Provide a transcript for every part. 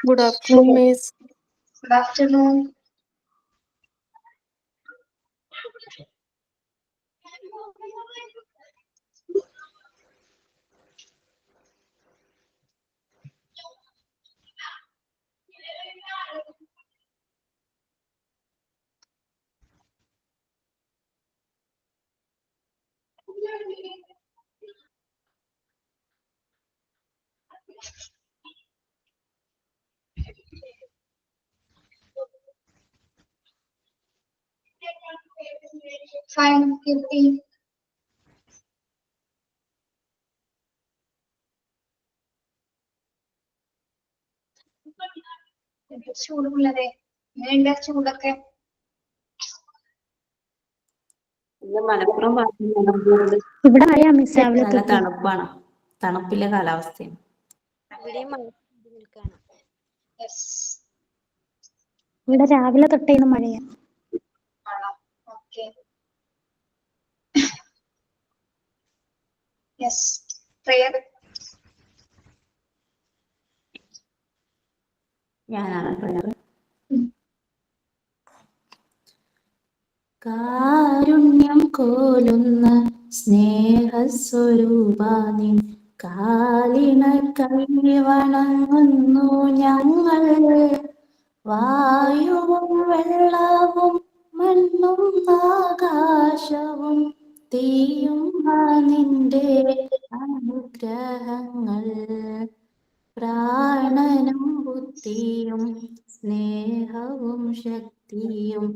Good afternoon, Miss. Good afternoon. Fine, Kirti. ചൂടുള്ളത് എങ്ങനെയുണ്ട് ചൂടൊക്കെ? മലപ്പുറം ഇവിടെ മഴയാ മിസ് രാവിലെ നല്ല തൊട്ട്. തണുപ്പാണ്, തണുപ്പിലെ കാലാവസ്ഥയാണ്. Yes. ഇവിടെ രാവിലെ തൊട്ടേ ഇന്ന് മഴയാ. ആണോ? Okay. Yes. Prayer. ഞാനാണ് പറയാറ്. കാരുണ്യം കോലുന്ന സ്നേഹസ്വരൂപാനി കാലിണ കൈ വണങ്ങുന്നു ഞങ്ങൾ. വായുവും വെള്ളവും മണ്ണും ആകാശവും തീയും നിന്റെ അനുഗ്രഹങ്ങൾ. പ്രാണനും ബുദ്ധിയും സ്നേഹവും ശക്തിയും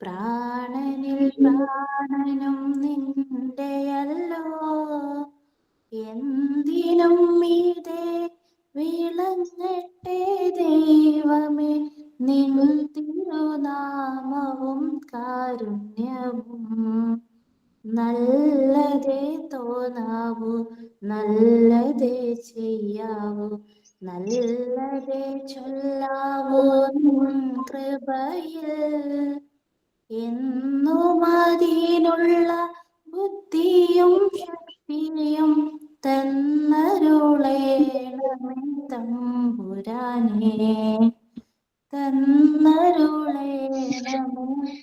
പ്രാണനിൽ പ്രാണനും നിന്റെയല്ലോ. എന്തിനും മീതെ വിളങ്ങട്ടെ ദൈവമേ നിൻ തിരുനാമവും കാരുണ്യവും. നല്ലതേ തോന്നാവൂ, നല്ലതേ ചെയ്യാവൂ, നല്ലതേ ചൊല്ലാവൂ നിൻ കൃപയിൽ. എന്നും അതിനുള്ള ബുദ്ധിയും ശക്തിയും തന്നരുളേണമേ തമ്പുരാനേ, തന്നരുളേണമേ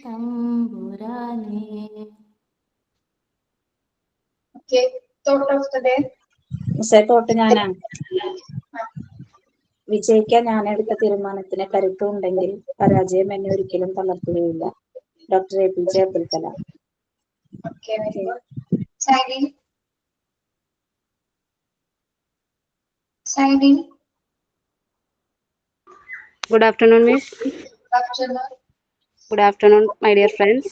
തമ്പുരാനേ. Okay. Thought of the day. Thought ഞാനാണ്. വിജയിക്കാൻ ഞാനെടുത്ത തീരുമാനത്തിന് കരുത്തുണ്ടെങ്കിൽ പരാജയം എന്നെ ഒരിക്കലും തളർത്തുകയില്ല. Doctor APJ Abdul Kalam. Okay, very good. Signing. Signing. Good afternoon, Miss. Afternoon. Good afternoon, my dear friends.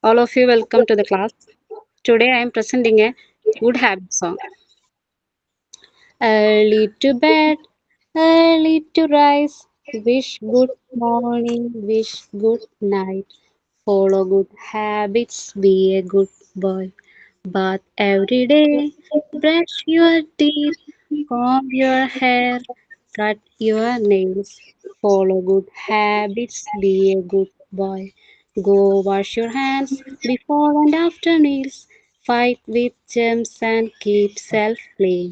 All of you, welcome to the class. Today I am presenting a good habit song. Early to bed, early to rise. Wish good morning, wish good night. Follow good habits, be a good boy. Bath every day, brush your teeth, comb your hair, cut your nails. Follow good habits, be a good boy. Go wash your hands before and after meals. Fight with germs and keep self clean.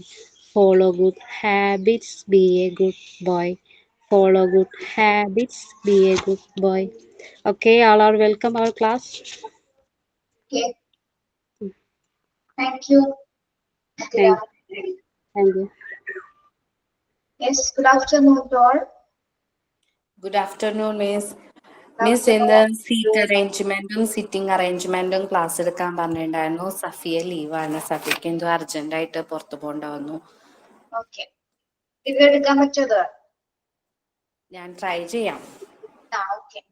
Follow good habits, be a good boy. Follow good habits, be a good boy. Okay, all are welcome our class. Okay. Thank you. Thank you. Yes, good afternoon to all. Good afternoon miss. Miss ഇന്ന് seat അറേഞ്ച്മെന്റും sitting അറേഞ്ച്മെന്റും class എടുക്കാൻ പറഞ്ഞിട്ടുണ്ടായിരുന്നു. സഫിയ ലീവാണ്. സഫിക്ക് എന്തോ അർജന്റായിട്ട് പുറത്തു പോകണ്ടാവുന്നു. Okay. ഇത് എടുക്കാൻ പറ്റുമോ? ഞാൻ ട്രൈ ചെയ്യാം. Okay.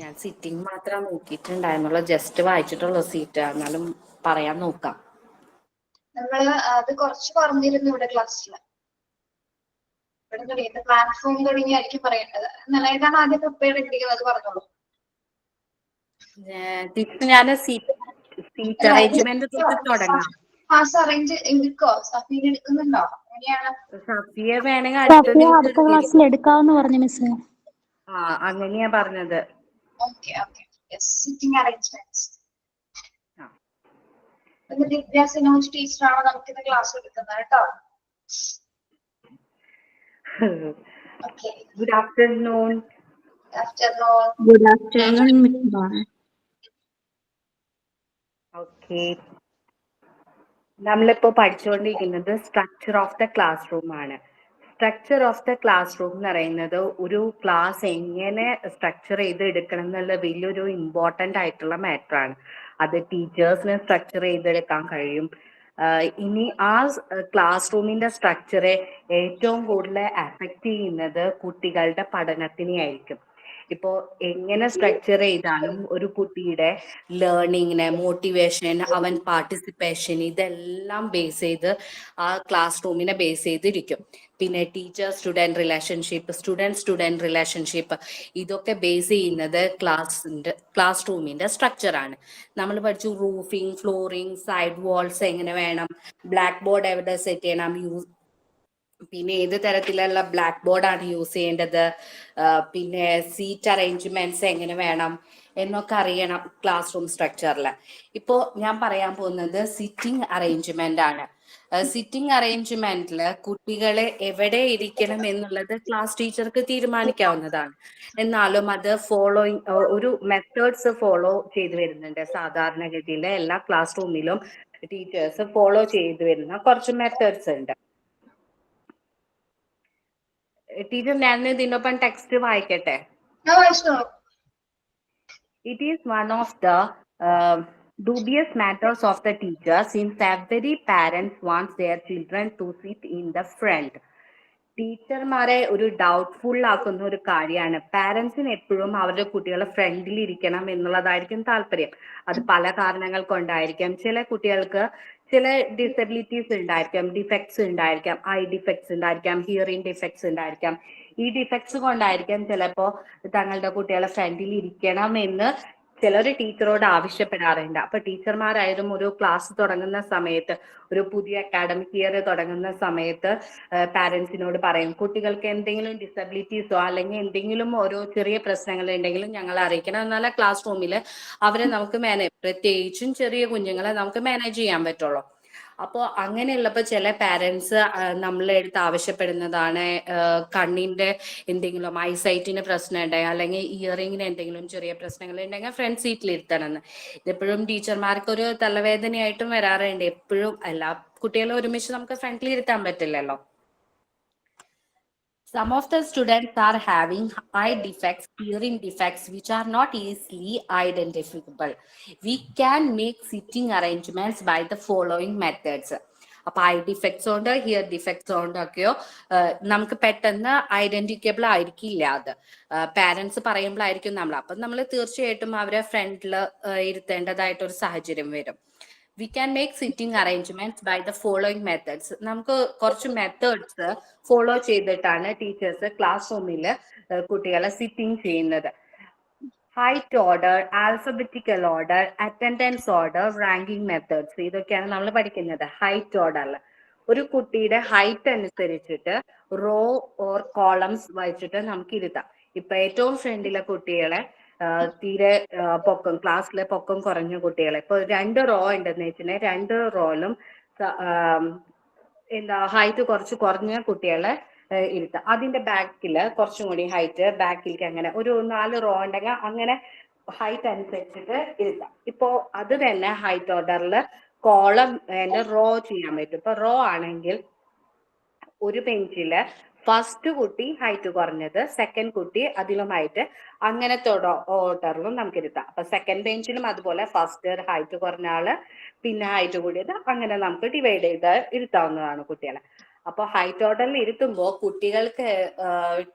ഞാൻ സിറ്റിംഗ് മാത്രം നോക്കിയിട്ടുണ്ടായിരുന്നുള്ളൂ, ജസ്റ്റ് വായിച്ചിട്ടുള്ളൂ സീറ്റ്. എന്നാലും പറയാൻ നോക്കാം. നമ്മള് അത് കുറച്ച് പറഞ്ഞിരുന്നു ഇവിടെ ക്ലാസ്സിൽ. ഇവിടെ പ്ലാറ്റ്ഫോം തുടങ്ങിയായിരിക്കും പറയേണ്ടത്. ഏതാണ് ആദ്യം പ്രിപ്പയർ ചെയ്തിരിക്കുന്നത് അത് പറഞ്ഞോളൂ. ഞാൻ സീറ്റ് അറേഞ്ച്മെന്റ് തൊട്ട് തുടങ്ങാം. Class arrange എടുക്കോ? സഫീൻ എടുക്കുന്നുണ്ടോ? എങ്ങനെയാണ്? സഫിയ വേണമെങ്കിൽ അടുത്ത ക്ലാസ്സിൽ എടുക്കാമെന്ന് പറഞ്ഞു മിസ്. അങ്ങനെയാ പറഞ്ഞത്. Okay okay. Yes, sitting arrangements. Divya Sinoj ടീച്ചറാണ് നമുക്കിന്ന് ക്ലാസ് എടുക്കുന്നത് കേട്ടോ. Okay. Good afternoon. Afternoon. Good afternoon, Miss Bharat. Okay. നമ്മളിപ്പോ പഠിച്ചുകൊണ്ടിരിക്കുന്നത് structure of the classroom ആണ്. Structure of the classroom എന്ന് പറയുന്നത് ഒരു ക്ലാസ് എങ്ങനെ സ്ട്രക്ചർ ചെയ്ത് എടുക്കണം എന്നുള്ള വലിയൊരു ഇമ്പോർട്ടൻ്റ് ആയിട്ടുള്ള മാറ്റർ ആണ്. അത് ടീച്ചേഴ്സിന് സ്ട്രക്ചർ ചെയ്തെടുക്കാൻ കഴിയും. ഇനി ആ ക്ലാസ് റൂമിന്റെ സ്ട്രക്ചറെ ഏറ്റവും കൂടുതൽ അഫക്റ്റ് ചെയ്യുന്നത് കുട്ടികളുടെ പഠനത്തിനെ ആയിരിക്കും. ഇപ്പോ എങ്ങനെ സ്ട്രക്ചർ ചെയ്താലും ഒരു കുട്ടിയുടെ ലേണിങ്ങിന്, മോട്ടിവേഷൻ, അവൻ പാർട്ടിസിപ്പേഷൻ ഇതെല്ലാം ബേസ് ചെയ്ത് ആ ക്ലാസ് റൂമിനെ ബേസ് ചെയ്തിരിക്കും. പിന്നെ teacher student relationship, student relationship ഇതൊക്കെ ബേസ് ചെയ്യുന്നത് ക്ലാസ് റൂമിന്റെ സ്ട്രക്ചർ ആണ്. നമ്മൾ പഠിച്ചു റൂഫിംഗ്, ഫ്ലോറിംഗ്, സൈഡ് വാൾസ് എങ്ങനെ വേണം, ബ്ലാക്ക് ബോർഡ് എവിടെ സെറ്റ് ചെയ്യണം, പിന്നെ ഏത് തരത്തിലുള്ള ബ്ലാക്ക് ബോർഡാണ് യൂസ് ചെയ്യേണ്ടത്, പിന്നെ സീറ്റ് അറേഞ്ച്മെന്റ്സ് എങ്ങനെ വേണം എന്നൊക്കെ അറിയണം ക്ലാസ് റൂം സ്ട്രക്ചറിൽ. ഇപ്പോൾ ഞാൻ പറയാൻ പോകുന്നത് സിറ്റിംഗ് അറേഞ്ച്മെന്റ് ആണ്. സിറ്റിംഗ് അറേഞ്ച്മെന്റിൽ കുട്ടികളെ എവിടെ ഇരിക്കണം എന്നുള്ളത് ക്ലാസ് ടീച്ചർക്ക് തീരുമാനിക്കാവുന്നതാണ്. എന്നാലും അത് ഒരു മെത്തേഡ്സ് ഫോളോ ചെയ്തു വരുന്നുണ്ട്. സാധാരണഗതിയിൽ എല്ലാ ക്ലാസ് റൂമിലും ടീച്ചേഴ്സ് ഫോളോ ചെയ്തു വരുന്ന കുറച്ച് മെത്തേഡ്സ് ഉണ്ട്. ടീച്ചർ, ഞാൻ ഇതിനൊപ്പം ടെക്സ്റ്റ് വായിക്കട്ടെ. It is one of the dubious matters of the teacher, since every parent wants their children to sit in the front. ടീച്ചർമാരെ ഒരു ഡൗട്ട്ഫുൾ ആക്കുന്ന ഒരു കാര്യമാണ്. പാരന്റ്സിന് എപ്പോഴും അവരുടെ കുട്ടികളെ ഫ്രണ്ടിൽ ഇരിക്കണം എന്നുള്ളതായിരിക്കും താല്പര്യം. അത് പല കാരണങ്ങൾ കൊണ്ടായിരിക്കാം. ചില കുട്ടികൾക്ക് ചില ഡിസബിലിറ്റീസ് ഉണ്ടായിരിക്കാം, ഡിഫക്ട്സ് ഉണ്ടായിരിക്കാം, ഐ ഡിഫക്ട്സ് ഉണ്ടായിരിക്കാം, ഹിയറിംഗ് ഡിഫക്ട്സ് ഉണ്ടായിരിക്കാം. ഈ ഡിഫക്ട്സ് കൊണ്ടായിരിക്കാം ചിലപ്പോ തങ്ങളുടെ കുട്ടികളെ ഫ്രണ്ടിൽ ഇരിക്കണം എന്ന് ചിലർ ടീച്ചറോട് ആവശ്യപ്പെടാറുണ്ട്. അപ്പൊ ടീച്ചർമാരായാലും ഒരു ക്ലാസ് തുടങ്ങുന്ന സമയത്ത്, ഒരു പുതിയ അക്കാഡമിക് ഇയർ തുടങ്ങുന്ന സമയത്ത് പാരന്റ്സിനോട് പറയും, കുട്ടികൾക്ക് എന്തെങ്കിലും ഡിസബിലിറ്റീസോ അല്ലെങ്കിൽ എന്തെങ്കിലും ഓരോ ചെറിയ പ്രശ്നങ്ങൾ ഉണ്ടെങ്കിലും ഞങ്ങൾ അറിയിക്കണം, എന്നാലേ ക്ലാസ് റൂമിൽ അവരെ നമുക്ക് പ്രത്യേകിച്ചും ചെറിയ കുഞ്ഞുങ്ങളെ നമുക്ക് മാനേജ് ചെയ്യാൻ പറ്റുള്ളൂ. അപ്പോൾ അങ്ങനെയുള്ളപ്പോൾ ചില പാരന്റ്സ് നമ്മളെ അടുത്ത് ആവശ്യപ്പെടുന്നതാണ് കണ്ണിന്റെ എന്തെങ്കിലും ഐസൈറ്റിന് പ്രശ്നം ഉണ്ടെങ്കിൽ അല്ലെങ്കിൽ ഇയറിങ്ങിന് എന്തെങ്കിലും ചെറിയ പ്രശ്നങ്ങൾ ഉണ്ടെങ്കിൽ ഫ്രണ്ട് സീറ്റിൽ ഇരുത്തണം എന്ന്. ഇതെപ്പോഴും ടീച്ചർമാർക്ക് ഒരു തലവേദനയായിട്ടും വരാറുണ്ട്. എപ്പോഴും എല്ലാ കുട്ടികളെ ഒരുമിച്ച് നമുക്ക് ഫ്രണ്ടിൽ ഇരുത്താൻ പറ്റില്ലല്ലോ. Some of the students are having eye defects, hearing defects, which are not easily identifiable. We can make sitting arrangements by the following methods. അപ്പൊ ഐ ഡിഫക്ട്സ് കൊണ്ട്, ഹിയർ ഡിഫക്ട്സ് കൊണ്ടൊക്കെയോ നമുക്ക് പെട്ടെന്ന് ഐഡന്റിക്കബിൾ ആയിരിക്കില്ല. അത് പാരന്റ്സ് പറയുമ്പോഴായിരിക്കും അപ്പൊ നമ്മൾ തീർച്ചയായിട്ടും അവരെ ഫ്രണ്ടിൽ ഇരുത്തേണ്ടതായിട്ടൊരു സാഹചര്യം വരും. We can make sitting arrangements by the following methods. നമുക്ക് കുറച്ച് മെത്തേഡ്സ് ഫോളോ ചെയ്തിട്ടാണ് ടീച്ചേഴ്സ് ക്ലാസ് റൂമിൽ കുട്ടികളെ സിറ്റിംഗ് ചെയ്യുന്നത്. Height order, alphabetical order, attendance order, ranking methods ഇതൊക്കെയാണ് നമ്മൾ പഠിക്കുന്നത്. ഹൈറ്റ് ഓർഡറിൽ ഒരു കുട്ടിയുടെ ഹൈറ്റ് അനുസരിച്ചിട്ട് റോ ഓർ കോളംസ് വായിച്ചിട്ട് നമുക്ക് ഇരുത്താം. ഇപ്പൊ ഏറ്റവും ഫ്രണ്ടിലെ കുട്ടികളെ തീരെ പൊക്കം, ക്ലാസ്സിലെ പൊക്കം കുറഞ്ഞ കുട്ടികളെ, ഇപ്പൊ 2 റോ ഉണ്ടെന്ന് വെച്ചിട്ടുണ്ടെങ്കിൽ 2 റോയിലും ഹൈറ്റ് കുറച്ച് കുറഞ്ഞ കുട്ടികളെ ഇരുത്താം. അതിന്റെ ബാക്കിൽ കുറച്ചും കൂടി ഹൈറ്റ് ബാക്കിലേക്ക്, അങ്ങനെ ഒരു 4 റോ ഉണ്ടെങ്കിൽ അങ്ങനെ ഹൈറ്റ് അനുസരിച്ചിട്ട് ഇരുത്താം. ഇപ്പോ അത് തന്നെ ഹൈറ്റ് ഓർഡറിൽ കോളം റോ ചെയ്യാൻ പറ്റും. ഇപ്പൊ റോ ആണെങ്കിൽ ഒരു ബെഞ്ചില് ഫസ്റ്റ് കുട്ടി ഹൈറ്റ് കുറഞ്ഞത്, സെക്കൻഡ് കുട്ടി അതിലും ഹൈറ്റ്, അങ്ങനത്തെ ഓർഡറിലും നമുക്ക് ഇരുത്താം. അപ്പൊ സെക്കൻഡ് ബെഞ്ചിലും അതുപോലെ ഫസ്റ്റ് ഹൈറ്റ് കുറഞ്ഞ ആള്, പിന്നെ ഹൈറ്റ് കൂടിയത്, അങ്ങനെ നമുക്ക് ഡിവൈഡ് ചെയ്ത് ഇരുത്താവുന്നതാണ് കുട്ടികളെ. അപ്പൊ ഹൈറ്റ് ഓർഡറിൽ ഇരുത്തുമ്പോൾ കുട്ടികൾക്ക്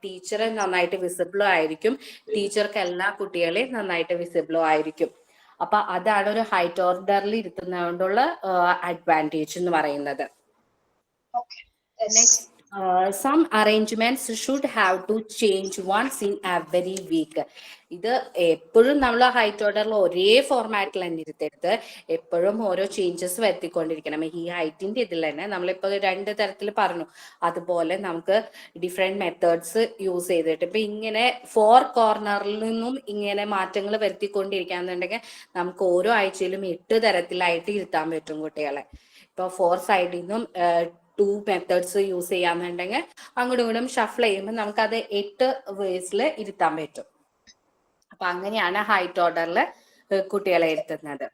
ടീച്ചറെ നന്നായിട്ട് വിസിബിളും ആയിരിക്കും, ടീച്ചർക്ക് എല്ലാ കുട്ടികളെയും നന്നായിട്ട് വിസിബിളും ആയിരിക്കും. അപ്പൊ അതാണ് ഒരു ഹൈറ്റ് ഓർഡറിൽ ഇരുത്തുന്നത് കൊണ്ടുള്ള അഡ്വാൻറ്റേജ് എന്ന് പറയുന്നത്. Next, some arrangements should have to change once in every week. ഇത് എപ്പോഴും നമ്മൾ ഹൈറ്റ് ഓർഡറിൽ ഒരേ ഫോർമാറ്റിൽ തന്നെ ഇരുത്തരുത്, എപ്പോഴും ഓരോ ചേഞ്ചസ് വരുത്തിക്കൊണ്ടിരിക്കണം. ഈ ഹൈറ്റിന്റെ ഇതിൽ തന്നെ നമ്മളിപ്പോ 2 തരത്തിൽ പറഞ്ഞു, അതുപോലെ നമുക്ക് ഡിഫറെന്റ് മെത്തേഡ്സ് യൂസ് ചെയ്തിട്ട് ഇപ്പൊ ഇങ്ങനെ 4 കോർണറിൽ നിന്നും ഇങ്ങനെ മാറ്റങ്ങൾ വരുത്തിക്കൊണ്ടിരിക്കാന്നുണ്ടെങ്കിൽ നമുക്ക് ഓരോ ആഴ്ചയിലും 8 തരത്തിലായിട്ട് ഇരുത്താൻ പറ്റും കുട്ടികളെ. ഇപ്പൊ 4 സൈഡിൽ നിന്നും 2 മെത്തേഡ്സ് യൂസ് ചെയ്യാന്നുണ്ടെങ്കിൽ അങ്ങോട്ടും ഇങ്ങോട്ടും ഷഫിൾ ചെയ്യുമ്പോൾ നമുക്കത് 8 വേസിൽ ഇരുത്താൻ പറ്റും. അപ്പൊ അങ്ങനെയാണ് ഹൈറ്റ് ഓർഡറിൽ കുട്ടികളെ ഇരുത്തുന്നത്.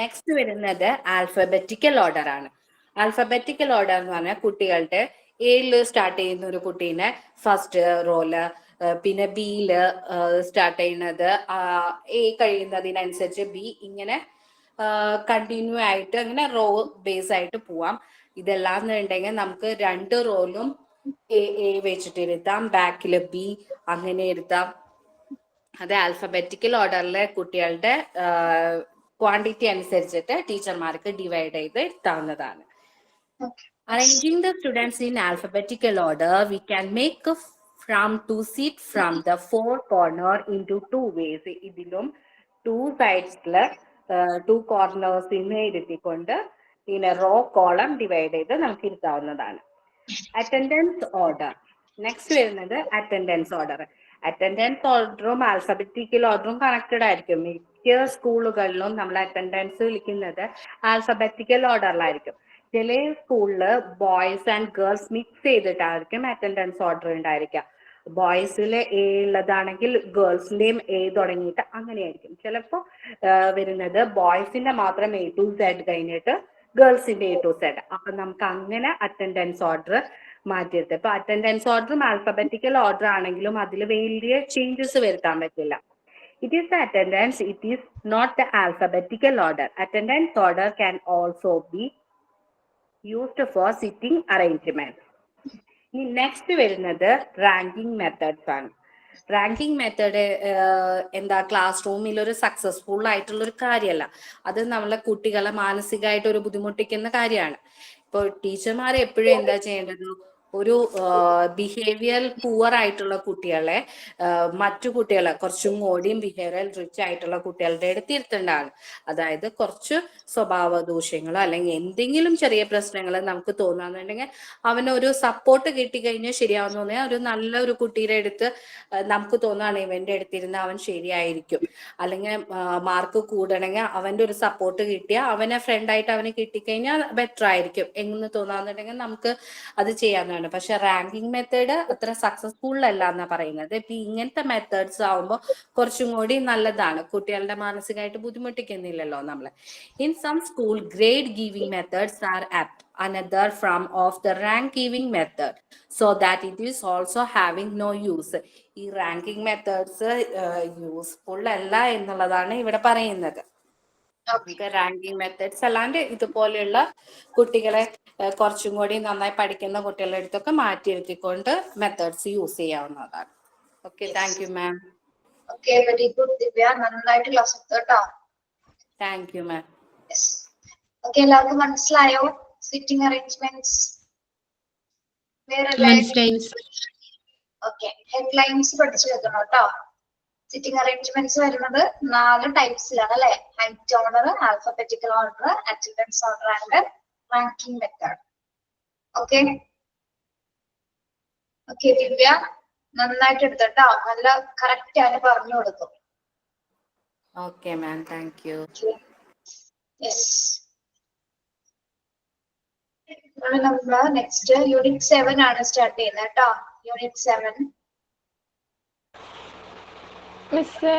നെക്സ്റ്റ് വരുന്നത് ആൽഫബറ്റിക്കൽ ഓർഡർ ആണ്. ആൽഫബറ്റിക്കൽ ഓർഡർ എന്ന് പറഞ്ഞാൽ കുട്ടികളുടെ എയില് സ്റ്റാർട്ട് ചെയ്യുന്ന ഒരു കുട്ടീനെ ഫസ്റ്റ് റോല്, പിന്നെ ബിയില് സ്റ്റാർട്ട് ചെയ്യുന്നത് എ കഴിയുന്നതിനനുസരിച്ച് ബി, ഇങ്ങനെ കണ്ടിന്യൂ ആയിട്ട് അങ്ങനെ റോ ബേസ് ആയിട്ട് പോവാം. ഇതെല്ലാം എന്നുണ്ടെങ്കിൽ നമുക്ക് 2 റോയിലും എ വെച്ചിട്ട് ഇരുത്താം, ബാക്കില് ബി അങ്ങനെ ഇരുത്താം. അത് ആൽഫബറ്റിക്കൽ ഓർഡറിലെ കുട്ടികളുടെ ക്വാണ്ടിറ്റി അനുസരിച്ചിട്ട് ടീച്ചർമാർക്ക് ഡിവൈഡ് ചെയ്ത് ഇരുത്താവുന്നതാണ്. Arranging the students in alphabetical order, we can make to sit from the 4 corner into 2 ways. ഇതിലും 2 സൈഡ്സില് 2 കോർണേഴ്സ് ഇരുത്തിക്കൊണ്ട് ഇതിനെ റോ കോളം ഡിവൈഡ് ചെയ്ത് നമുക്ക് ഇരുത്താവുന്നതാണ്. Attendance order. നെക്സ്റ്റ് വരുന്നത് അറ്റൻഡൻസ് ഓർഡർ. അറ്റൻഡൻസ് ഓർഡറും ആൽഫബറ്റിക്കൽ ഓർഡറും കണക്റ്റഡ് ആയിരിക്കും. മിക്ക സ്കൂളുകളിലും നമ്മൾ അറ്റൻഡൻസ് വിളിക്കുന്നത് ആൽഫബറ്റിക്കൽ ഓർഡറിലായിരിക്കും. ചില സ്കൂളില് ബോയ്സ് ആൻഡ് ഗേൾസ് മിക്സ് ചെയ്തിട്ടായിരിക്കും അറ്റൻഡൻസ് ഓർഡർ ഉണ്ടായിരിക്കുക. ബോയ്സിൽ എ ഉള്ളതാണെങ്കിൽ ഗേൾസിന്റെയും എ തുടങ്ങിയിട്ട് അങ്ങനെയായിരിക്കും. ചിലപ്പോൾ വരുന്നത് ബോയ്സിന്റെ മാത്രം A to Z കഴിഞ്ഞിട്ട് ഗേൾസിന്റെ A to Z. അപ്പൊ നമുക്ക് അങ്ങനെ അറ്റൻഡൻസ് ഓർഡർ മാറ്റിയെടുത്ത്. ഇപ്പൊ അറ്റൻഡൻസ് ഓർഡറും ആൽഫബറ്റിക്കൽ ഓർഡർ ആണെങ്കിലും അതിൽ വലിയ ചേഞ്ചസ് വരുത്താൻ പറ്റില്ല. It is the attendance, it is not the alphabetical order. Attendance order can also be used for sitting arrangements. ഇനി നെക്സ്റ്റ് വരുന്നത് റാങ്കിങ് മെത്തേഡ്സ് ആണ്. റാങ്കിങ് മെത്തേഡ് എന്താ, ക്ലാസ് റൂമിൽ ഒരു സക്സസ്ഫുൾ ആയിട്ടുള്ള ഒരു കാര്യമല്ല. അത് നമ്മളെ കുട്ടികളെ മാനസികമായിട്ട് ഒരു ബുദ്ധിമുട്ടിക്കുന്ന കാര്യമാണ്. ഇപ്പോൾ ടീച്ചർമാർ എപ്പോഴും എന്താ ചെയ്യേണ്ടത്, ഒരു ബിഹേവിയർ പുവർ ആയിട്ടുള്ള കുട്ടികളെ മറ്റു കുട്ടികളെ കുറച്ചും കൂടിയും ബിഹേവിയർ റിച്ച് ആയിട്ടുള്ള കുട്ടികളുടെ അടുത്ത് ഇരുത്തേണ്ടതാണ്. അതായത് കുറച്ച് സ്വഭാവ ദൂഷ്യങ്ങളോ അല്ലെങ്കിൽ എന്തെങ്കിലും ചെറിയ പ്രശ്നങ്ങൾ നമുക്ക് തോന്നാന്നുണ്ടെങ്കിൽ അവനൊരു സപ്പോർട്ട് കിട്ടിക്കഴിഞ്ഞാൽ ശരിയാവുന്ന തോന്നിയാൽ ഒരു നല്ല ഒരു കുട്ടിയുടെ അടുത്ത് നമുക്ക് തോന്നുകയാണ് ഇവന്റെ അടുത്തിരുന്ന് അവൻ ശരിയായിരിക്കും, അല്ലെങ്കിൽ മാർക്ക് കൂടണമെങ്കിൽ അവന്റെ ഒരു സപ്പോർട്ട് കിട്ടിയാൽ അവനെ ഫ്രണ്ടായിട്ട് അവന് കിട്ടിക്കഴിഞ്ഞാൽ ബെറ്റർ ആയിരിക്കും എന്ന് തോന്നാന്നുണ്ടെങ്കിൽ നമുക്ക് അത് ചെയ്യാവുന്നതാണ്. പക്ഷെ റാങ്കിങ് മെത്തേഡ് അത്ര സക്സസ്ഫുൾ അല്ല എന്നാ പറയുന്നത്. ഇപ്പൊ ഇങ്ങനത്തെ മെത്തേഡ്സ് ആവുമ്പോൾ കുറച്ചും കൂടി നല്ലതാണ്, കുട്ടികളുടെ മാനസികമായിട്ട് ബുദ്ധിമുട്ടിക്കുന്നില്ലല്ലോ നമ്മളെ. In some school grade giving methods are apt another from of the rank giving method so that it is also having no use. ഈ റാങ്കിങ് മെത്തേഡ്സ് യൂസ്ഫുൾ അല്ല എന്നുള്ളതാണ് ഇവിടെ പറയുന്നത്. റാങ്കിങ് മെത്തേഡ്സ് അല്ലാണ്ട് ഇതുപോലെയുള്ള കുട്ടികളെ കുറച്ചും കൂടി നന്നായി പഠിക്കുന്ന കുട്ടികളുടെ അടുത്തൊക്കെ മാറ്റിയിരുത്തിക്കൊണ്ട് മെത്തേഡ്സ് യൂസ് ചെയ്യാവുന്നതാണ്. Okay, thank you ma'am. Okay, very good Divya, നന്നായിട്ട് ക്ലാസ് എടുത്തു കേട്ടോ. Thank you ma'am. ഓക്കെ, എല്ലാവർക്കും മനസ്സിലായോ സിറ്റിംഗ് അറേഞ്ച്മെന്റ്സ്? ഓക്കെ, ഹെഡ്ലൈൻസ് പഠിച്ചു വെക്കണം കേട്ടോ. സിറ്റിംഗ് അറേഞ്ച്മെന്റ്സ് വരുന്നത് 4 ടൈപ്സിലാണ് അല്ലെ? Height order, alphabetical order, attendance order and ranking method. Okay okay Divya, നന്നായിട്ട് എടുത്തട്ടോ, നല്ല കറക്റ്റ് ആയിട്ട് പറഞ്ഞു കൊടുക്കും. Okay ma'am, thank you. Yes, നമ്മൾ നെക്സ്റ്റ് യൂണിറ്റ് 7 ആണ് സ്റ്റാർട്ട് ചെയ്യുന്നത് കേട്ടോ. യൂണിറ്റ് 7 മിസ്സേ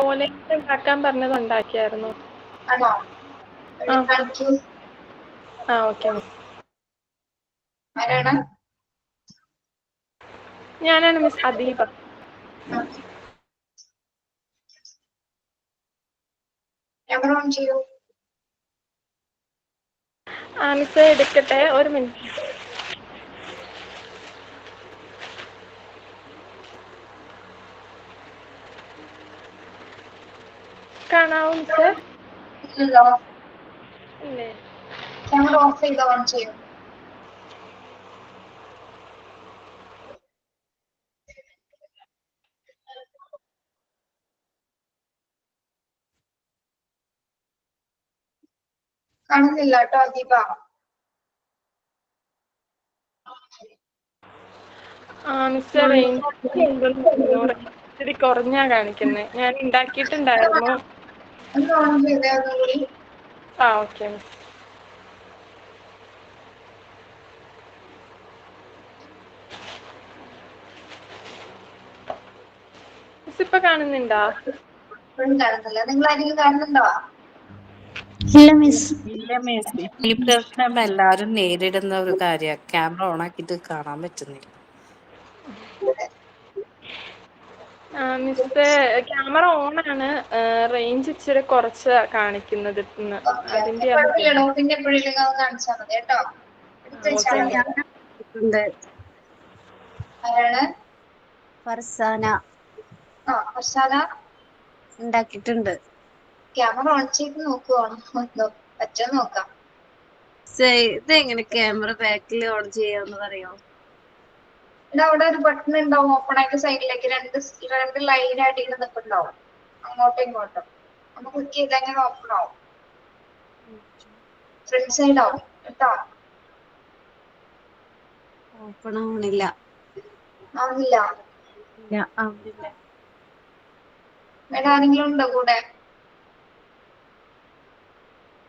ഓലയിൽ ഉണ്ടാക്കാൻ പറഞ്ഞത് ഉണ്ടാക്കിയായിരുന്നു. ആണോ? കാണിക്കൂ. Okay miss. ആരാണ്? ഞാനാണ് മിസ് അദീബ. ക്യാമറ ഓൺ ചെയ്യൂ. മിസ് എടുക്കട്ടെ, ഒരു മിനിറ്റ്. കാണാവോ മിസ്? ഇല്ലല്ലോ. ഇല്ലേ? ക്യാമറ ഓഫ് ചെയ്ത് ഓൺ ചെയ്യൂ. കാണുന്നില്ല കേട്ടോ ദീപ. മിസ് റേഞ്ച് ഇത്തിരി കുറഞ്ഞാ കാണിക്കുന്നത്. ഞാൻ ഉണ്ടാക്കിയിട്ടുണ്ടായിരുന്നു. ഒന്ന് ഓൺ ചെയ്തേ ഒന്നുകൂടി. ആ ഓക്കെ മിസ്. മിസ് ഇപ്പൊ കാണുന്നുണ്ടോ? ഇപ്പോഴും കാണുന്നില്ല. നിങ്ങൾ ആരെങ്കിലും കാണുന്നുണ്ടോ? ഇല്ല മിസ്. ഇല്ല മിസ്, ഈ പ്രശ്നം എല്ലാരും നേരിടുന്ന ഒരു കാര്യമാണ്. ക്യാമറ ഓൺ ആക്കിയിട്ട് കാണാൻ പറ്റുന്നില്ല. മിസ് ക്യാമറ ഓൺ ആണ്, റേഞ്ച് ഇച്ചിരി കുറച്ച് കാണിക്കുന്നത് ഇന്ന്. ഓക്കെ ഓക്കെ, അതിന്റെ കുഴപ്പമില്ലല്ലോ. പിന്നെ എപ്പോഴെങ്കിലും അത് കാണിച്ചാൽ മതി കേട്ടോ. എടുത്ത് വെച്ചാൽ മതി. ആരാണ്? ഫർസാന ആ, ഫർസാന ഉണ്ടാക്കിയിട്ടുണ്ട്. ക്യാമറ ഓൺ ചെയ്ത് നോക്കുവാണോ? പറ്റാൻ നോക്കാം. ഇതെങ്ങനെ ക്യാമറ ബാക്കിൽ ഓൺ ചെയ്യാന്ന് പറയോ? ഇവിടെ അവിടെ ഒരു ബട്ടൺ ഉണ്ടാവും ഓപ്പൺ ആയിട്ട് സൈഡിലേക്ക് രണ്ട് ലൈനായിട്ട് ഇങ്ങനെ നിൽക്കുന്നുണ്ടാവും, അങ്ങോട്ടും ഇങ്ങോട്ടും. ഒന്ന് ക്ലിക്ക് ചെയ്താൽ അങ്ങനെ ഓപ്പൺ ആവും. ഫ്രണ്ട് സൈഡ് ആവും കേട്ടോ. ഓപ്പൺ ആവണില്ല. ആവുന്നില്ല. ഇല്ല, ആവുന്നില്ല. വേറെ ആരെങ്കിലും ഉണ്ടോ കൂടെ?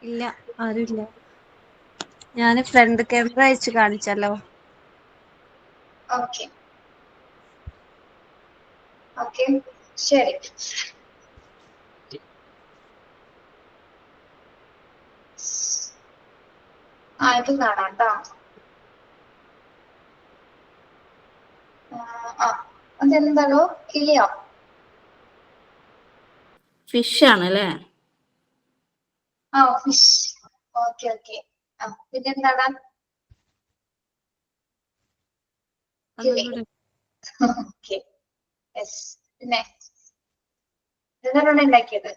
ഇല്ല, ആരുമില്ല. ഞാൻ ഫ്രണ്ട് ക്യാമറ അയച്ചു കാണിച്ചല്ലോ. ഓക്കെ ഓക്കെ, ശരി. ഇത് കാണാം കേട്ടോ. ആ, അതെന്താണോ കിളിയോ? ഫിഷ് ആണല്ലേ? ആ, ഫിഷ്. Okay okay. ആ, പിന്നെന്താണ്? കിളി. Okay, yes. പിന്നെ എന്താണ് ഉണ്ടാക്കിയത്?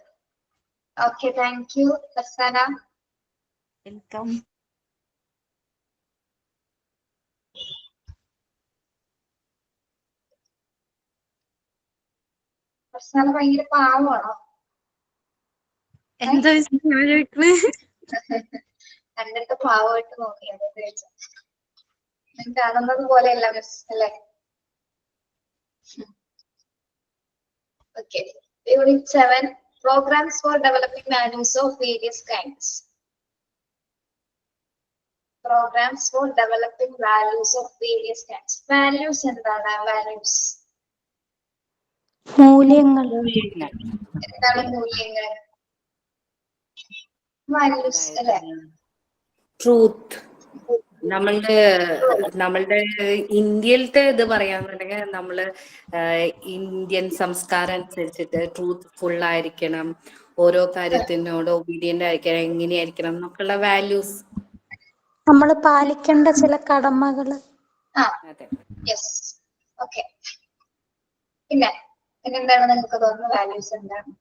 Okay, thank U Farsana. Welcome. Farsana ഭയങ്കര പാവമാണോ? എന്താ ചോദിക്കണേ? കണ്ടിട്ട് പാവമായിട്ട് നോക്കിയത് കാണുന്നത് പോലെയല്ല മിസ് അല്ലേ? Okay, unit 7 programs for developing values of various kinds. Programs for developing values of various kinds. Values എന്താണ്? വാല്യൂസ് മൂല്യങ്ങൾ. എന്താണ്? മൂല്യങ്ങൾ. വാല്യൂസ് അല്ലേ? ട്രൂത്ത്. നമ്മളുടെ ഇന്ത്യയിലത്തെ ഇത് പറയാന്നുണ്ടെങ്കിൽ നമ്മള് ഇന്ത്യൻ സംസ്കാരം അനുസരിച്ചിട്ട് ട്രൂത്ത്ഫുൾ ആയിരിക്കണം, ഓരോ കാര്യത്തിനോട് ഒബീഡിയന്റ് ആയിരിക്കണം, എങ്ങനെയായിരിക്കണം എന്നൊക്കെയുള്ള വാല്യൂസ്. നമ്മൾ പാലിക്കേണ്ട ചില കടമകൾ. ആ, അതെ. യെസ്. ഓക്കെ, പിന്നെന്താണ് നിങ്ങൾക്ക് തോന്നുന്ന വാല്യൂസ് എന്താണ്?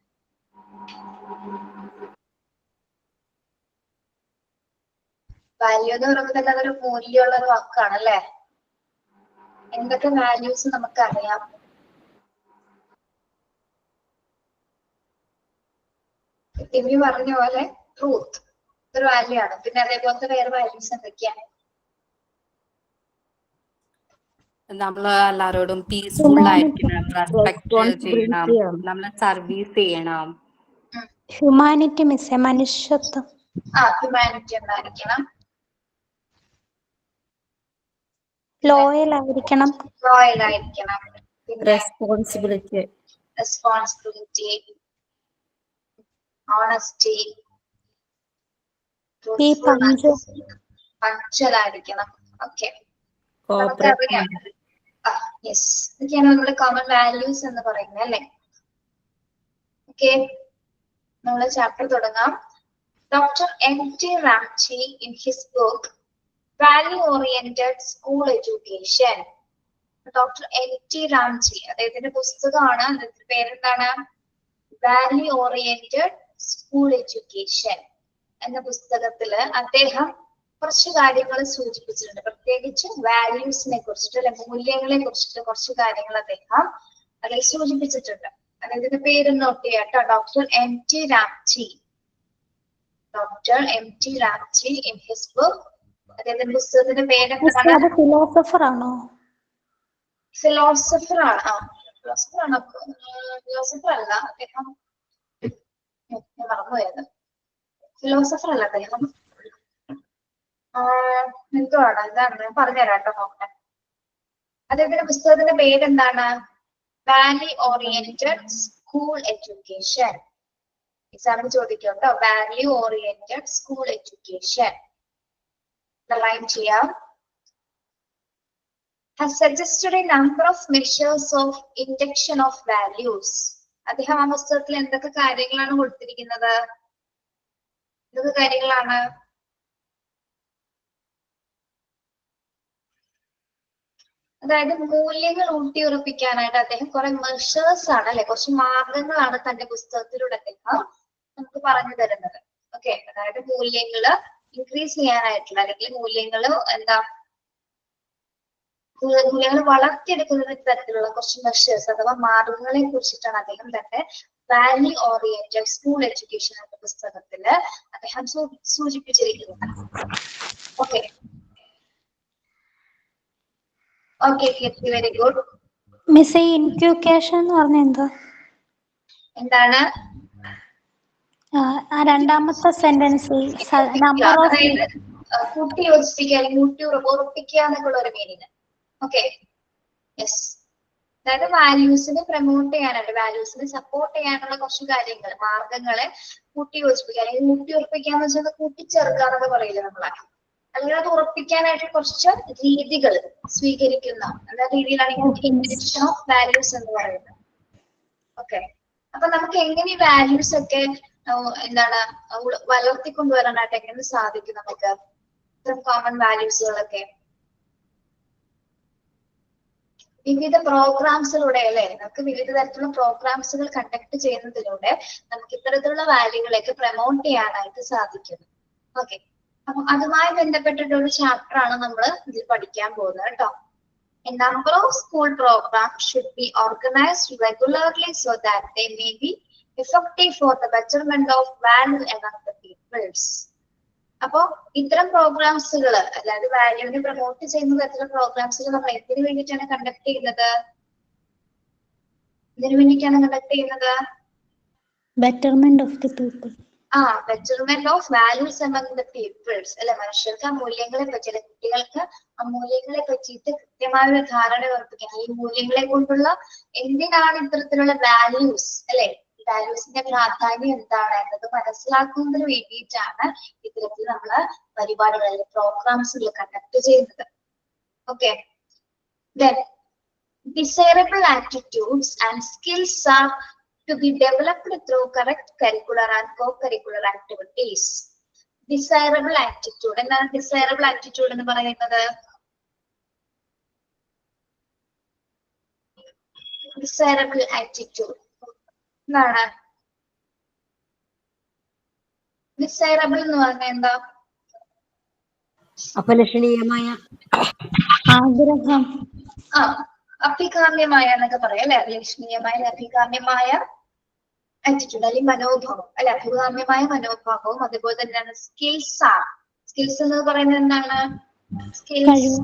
വാല്യൂ എന്ന് പറയുമ്പോൾ തന്നെ അതൊരു മൂല്യമുള്ള ഒരു വാക്കാണ് അല്ലേ? എന്തൊക്കെ വാല്യൂസ് നമുക്കറിയാം? ടിമി പറഞ്ഞ പോലെ ട്രൂത്ത് ഒരു വാല്യൂ ആണ്. പിന്നെ അതേപോലത്തെ വേറെ വാല്യൂസ് എന്തൊക്കെയാണ്? നമ്മൾ എല്ലാരോടും പീസ്ഫുൾ ആയിരിക്കണം, റെസ്പെക്ട് ചെയ്യണം, നമ്മൾ സർവീസ് ചെയ്യണം. ഹ്യൂമാനിറ്റി മിസ്സേ, മനുഷ്യത്വം. ഹ്യൂമാനിറ്റി ഉണ്ടായിരിക്കണം. ലോയൽ ആയിരിക്കണം. റോയൽ ആയിരിക്കണം. പിന്നെ റെസ്പോൺസിബിലിറ്റി, ഓണസ്റ്റി, ഈ പഞ്ച്വൽ ആയിരിക്കണം. Okay, cooperate. യെസ്, ഇതൊക്കെയാണ് നമ്മുടെ കോമൺ വാല്യൂസ് എന്ന് പറയുന്നത് അല്ലേ? ഓക്കെ, നമ്മൾ ചാപ്റ്റർ തുടങ്ങാം. Doctor N T. Ramchi in his book value oriented school education. Doctor N T. Ramchi, അദ്ദേഹത്തിന്റെ പുസ്തകമാണ്. അദ്ദേഹത്തിന്റെ പേരെന്താണ്? വാല്യൂ ഓറിയന്റഡ് സ്കൂൾ എഡ്യൂക്കേഷൻ എന്ന പുസ്തകത്തില് അദ്ദേഹം കുറച്ച് കാര്യങ്ങൾ സൂചിപ്പിച്ചിട്ടുണ്ട്. പ്രത്യേകിച്ച് വാല്യൂസിനെ കുറിച്ചിട്ട് അല്ലെ മൂല്യങ്ങളെ കുറിച്ചിട്ട് കുറച്ച് കാര്യങ്ങൾ അദ്ദേഹം അതിൽ സൂചിപ്പിച്ചിട്ടുണ്ട്. അദ്ദേഹത്തിന്റെ പേര് നോട്ട് ചെയ്യാട്ടോ. Doctor N T. Ramchi. Doctor M T. Ramchi in his book. അദ്ദേഹത്തിന്റെ പുസ്തകത്തിന്റെ പേരെന്താണ്? ഫിലോസഫർ ആണോ? ഫിലോസഫർ ആണ്. ഫിലോസഫർ ആണ്. ഫിലോസഫർ അല്ല അദ്ദേഹം. മറന്നുപോയത്. ഫിലോസഫർ അല്ല അദ്ദേഹം. എന്തുവാണ് എന്താണ് ഞാൻ പറഞ്ഞുതരാം കേട്ടോ, നോക്കട്ടെ. അദ്ദേഹത്തിന്റെ പുസ്തകത്തിന്റെ പേരെന്താണ്? Value oriented school education. എക്സാമിന് ചോദിക്കും കേട്ടോ. Value oriented school education. Rhyme ചെയ്യാം. Has suggested a number of measures of induction of values. അദ്ദേഹം ആ പുസ്തകത്തിൽ എന്തൊക്കെ കാര്യങ്ങളാണ് കൊടുത്തിരിക്കുന്നത്? എന്തൊക്കെ കാര്യങ്ങളാണ്? അതായത് മൂല്യങ്ങൾ ഊട്ടിയുറപ്പിക്കാനായിട്ട് അദ്ദേഹം കുറെ മെഷേഴ്സ് ആണ് അല്ലെ, കുറച്ച് മാർഗങ്ങളാണ് തന്റെ പുസ്തകത്തിലൂടെ അദ്ദേഹം നമുക്ക് പറഞ്ഞു തരുന്നത്. ഓക്കെ, അതായത് മൂല്യങ്ങള് ഇൻക്രീസ് ചെയ്യാനായിട്ടുള്ള അല്ലെങ്കിൽ മൂല്യങ്ങള് മൂല്യങ്ങൾ വളർത്തിയെടുക്കുന്ന തരത്തിലുള്ള കുറച്ച് മെഷേഴ്സ് അഥവാ മാർഗങ്ങളെ കുറിച്ചിട്ടാണ് അദ്ദേഹം തന്റെ വാല്യൂ ഓറിയന്റഡ് സ്കൂൾ എഡ്യൂക്കേഷൻ എന്ന പുസ്തകത്തില് അദ്ദേഹം സൂചിപ്പിച്ചിരിക്കുന്നത്. Okay okay, very good. Miss, ഈ ഇൻക്യൂക്കേഷൻ എന്ന് പറഞ്ഞ എന്താ? എന്താണ് ആ രണ്ടാമത്തെ സെന്റൻസ് നമ്പർ ഓഫ് അതായത് കൂട്ടി യോജിപ്പിക്കുക അല്ലെങ്കിൽ കൂട്ടി ഉറപ്പിക്കുക എന്നൊക്കെയുള്ള ഒരു മീനിങ്. Okay, yes. അതായത് വാല്യൂസിനെ പ്രൊമോട്ട് ചെയ്യാനായിട്ട്, വാല്യൂസിനെ സപ്പോർട്ട് ചെയ്യാനുള്ള കുറച്ച് കാര്യങ്ങൾ, മാർഗങ്ങളെ കൂട്ടി യോജിപ്പിക്കുക അല്ലെങ്കിൽ കൂട്ടി ഉറപ്പിക്കുക എന്ന് വെച്ചാൽ കൂട്ടിച്ചേർക്കുക എന്നൊക്കെ പറയില്ല നമ്മളെ, അല്ലെങ്കിൽ അത് ഉറപ്പിക്കാനായിട്ട് കുറച്ച് രീതികൾ സ്വീകരിക്കുന്ന രീതിയിലാണ് ഇൻഡക്ഷൻ ഓഫ് വാല്യൂസ് എന്ന് പറയുന്നത്. ഓക്കെ, അപ്പൊ നമുക്ക് എങ്ങനെ ഈ വാല്യൂസ് ഒക്കെ വളർത്തിക്കൊണ്ടുവരാനായിട്ട് എങ്ങനെ സാധിക്കും? നമുക്ക് ഇത്തരം കോമൺ വാല്യൂസുകളൊക്കെ വിവിധ പ്രോഗ്രാംസിലൂടെ അല്ലെ, നമുക്ക് വിവിധ തരത്തിലുള്ള പ്രോഗ്രാംസുകൾ കണ്ടക്ട് ചെയ്യുന്നതിലൂടെ നമുക്ക് ഇത്തരത്തിലുള്ള വാല്യൂകളൊക്കെ പ്രൊമോട്ട് ചെയ്യാനായിട്ട് സാധിക്കും. ഓക്കെ, അപ്പൊ അതുമായി ബന്ധപ്പെട്ടിട്ടൊരു ചാപ്റ്റർ ആണ് നമ്മൾ ഇതിൽ പഠിക്കാൻ പോകുന്നത് കേട്ടോ. A number of school programs should be organized regularly so that they may be effective for the betterment of value among the peoples. അപ്പൊ ഇത്തരം പ്രോഗ്രാംസുകൾ, അതായത് വാല്യൂവിനെ പ്രൊമോട്ട് ചെയ്യുന്ന തരത്തിലുള്ള പ്രോഗ്രാംസുകൾ നമ്മൾ എന്തിനു വേണ്ടിയിട്ടാണ് കണ്ടക്ട് ചെയ്യുന്നത്? Betterment of the people. Betterment of values among the peoples അല്ലെ, മനുഷ്യർക്ക് ആ മൂല്യങ്ങളെ പറ്റി, കുട്ടികൾക്ക് ആ മൂല്യങ്ങളെ പറ്റിയിട്ട് കൃത്യമായ ഒരു ധാരണ ഉറപ്പിക്കാൻ, ഈ മൂല്യങ്ങളെ കൊണ്ടുള്ള എന്തിനാണ് ഇത്തരത്തിലുള്ള വാല്യൂസ് അല്ലെ, വാല്യൂസിന്റെ പ്രാധാന്യം എന്താണ് എന്നത് മനസ്സിലാക്കുന്നതിന് വേണ്ടിയിട്ടാണ് ഇത്തരത്തിൽ നമ്മള് പരിപാടികൾ, പ്രോഗ്രാംസുകൾ കണ്ടക്ട് ചെയ്യുന്നത്. Okay, desirable attitudes and skills are to be developed through correct curricular and co-curricular activities. Desirable attitude. എന്താണ് desirable attitude എന്ന് പറയുന്നത്? Desirable attitude എന്താണ്? Desirable എന്ന് പറഞ്ഞാൽ എന്താ? അഭിലഷണീയമായ ആഗ്രഹം, അഭികാമ്യമായ എന്നൊക്കെ പറയാം അല്ലെ, അഭിലഷണീയമായ അഭികാമ്യമായ ആറ്റിറ്റ്യൂഡ് അല്ലെങ്കിൽ മനോഭാവം അല്ലെ, അഭികാമ്യമായ മനോഭാവവും അതുപോലെ തന്നെയാണ് സ്കിൽസ് ആണ്. സ്കിൽസ് എന്ന് പറയുന്നത് എന്താണ്? സ്കിൽസ്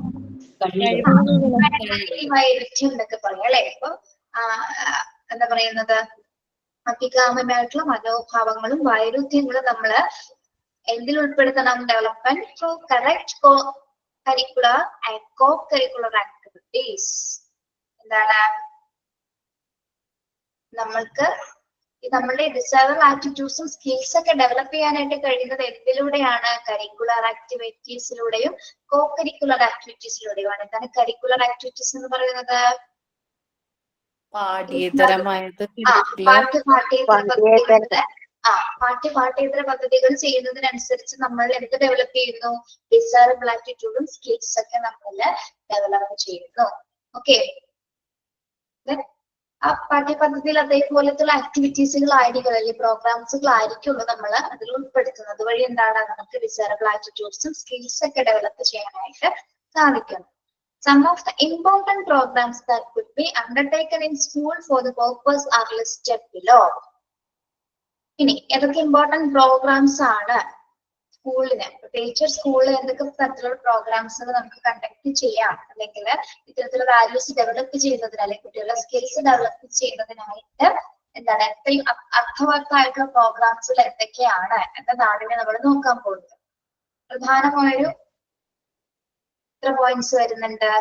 വൈരുദ്ധ്യം എന്നൊക്കെ പറയാം അല്ലെ. ഇപ്പൊ എന്താ പറയുന്നത്, അഭികാമ്യമായിട്ടുള്ള മനോഭാവങ്ങളും വൈരുദ്ധ്യങ്ങളും നമ്മള് എന്തിൽ ഉൾപ്പെടുത്തണം? Development through correct curricular and co curricular activities. എന്താണ് നമ്മൾക്ക് നമ്മളുടെ ഡിസൈറബിൾ ആറ്റിറ്റ്യൂഡ്സും സ്കിൽസ് ഒക്കെ ഡെവലപ്പ് ചെയ്യാനായിട്ട് കഴിയുന്നത് എന്തിലൂടെയാണ്? Curricular ആക്ടിവിറ്റീസിലൂടെയും co curricular ആക്ടിവിറ്റീസിലൂടെയുമാണ്. എന്താണ് കരിക്കുലർ ആക്ടിവിറ്റീസ് എന്ന് പറയുന്നത്? പാഠ്യേതര പദ്ധതികൾ ചെയ്യുന്നതിനനുസരിച്ച് നമ്മൾ എന്ത് ഡെവലപ്പ് ചെയ്യുന്നു? ഡിസൈറബിൾ ആറ്റിറ്റ്യൂഡും സ്കിൽസ് ഒക്കെ നമ്മൾ ഡെവലപ്പ് ചെയ്യുന്നു. ഓക്കെ, ആ പാഠ്യപദ്ധതിയിൽ അതേപോലത്തുള്ള ആക്ടിവിറ്റീസുകളായിരിക്കും അല്ലെങ്കിൽ പ്രോഗ്രാംസുകളായിരിക്കുള്ളൂ നമ്മൾ അതിൽ ഉൾപ്പെടുത്തുന്നത്. വഴി എന്താണ് നമുക്ക് ഡിസൈറബിൾ ആറ്റിറ്റ്യൂഡ്സും സ്കിൽസ് ഒക്കെ ഡെവലപ്പ് ചെയ്യാനായിട്ട് സാധിക്കും. Some of the important programs that could be undertaken in school for the purpose are listed below. ഇനി ഏതൊക്കെ ഇമ്പോർട്ടന്റ് പ്രോഗ്രാംസ് ആണ് സ്കൂളിന്, പ്രത്യേകിച്ച് സ്കൂളിൽ എന്തൊക്കെ തരത്തിലുള്ള പ്രോഗ്രാംസ് നമുക്ക് കണ്ടക്ട് ചെയ്യാം, അല്ലെങ്കിൽ ഇത്തരത്തിലുള്ള വാല്യൂസ് ഡെവലപ്പ് ചെയ്യുന്നതിന് അല്ലെങ്കിൽ കുട്ടികളുടെ സ്കിൽസ് ഡെവലപ്പ് ചെയ്യുന്നതിനായിട്ട് എന്താണ് ഇത്രയും അർത്ഥവത്തായിട്ടുള്ള പ്രോഗ്രാംസുകൾ എന്തൊക്കെയാണ് എന്നതാണ് ഇനി നമ്മൾ നോക്കാൻ പോകുന്നത്. പ്രധാനമായൊരു എത്ര പോയിന്റ്സ് വരുന്നുണ്ട്?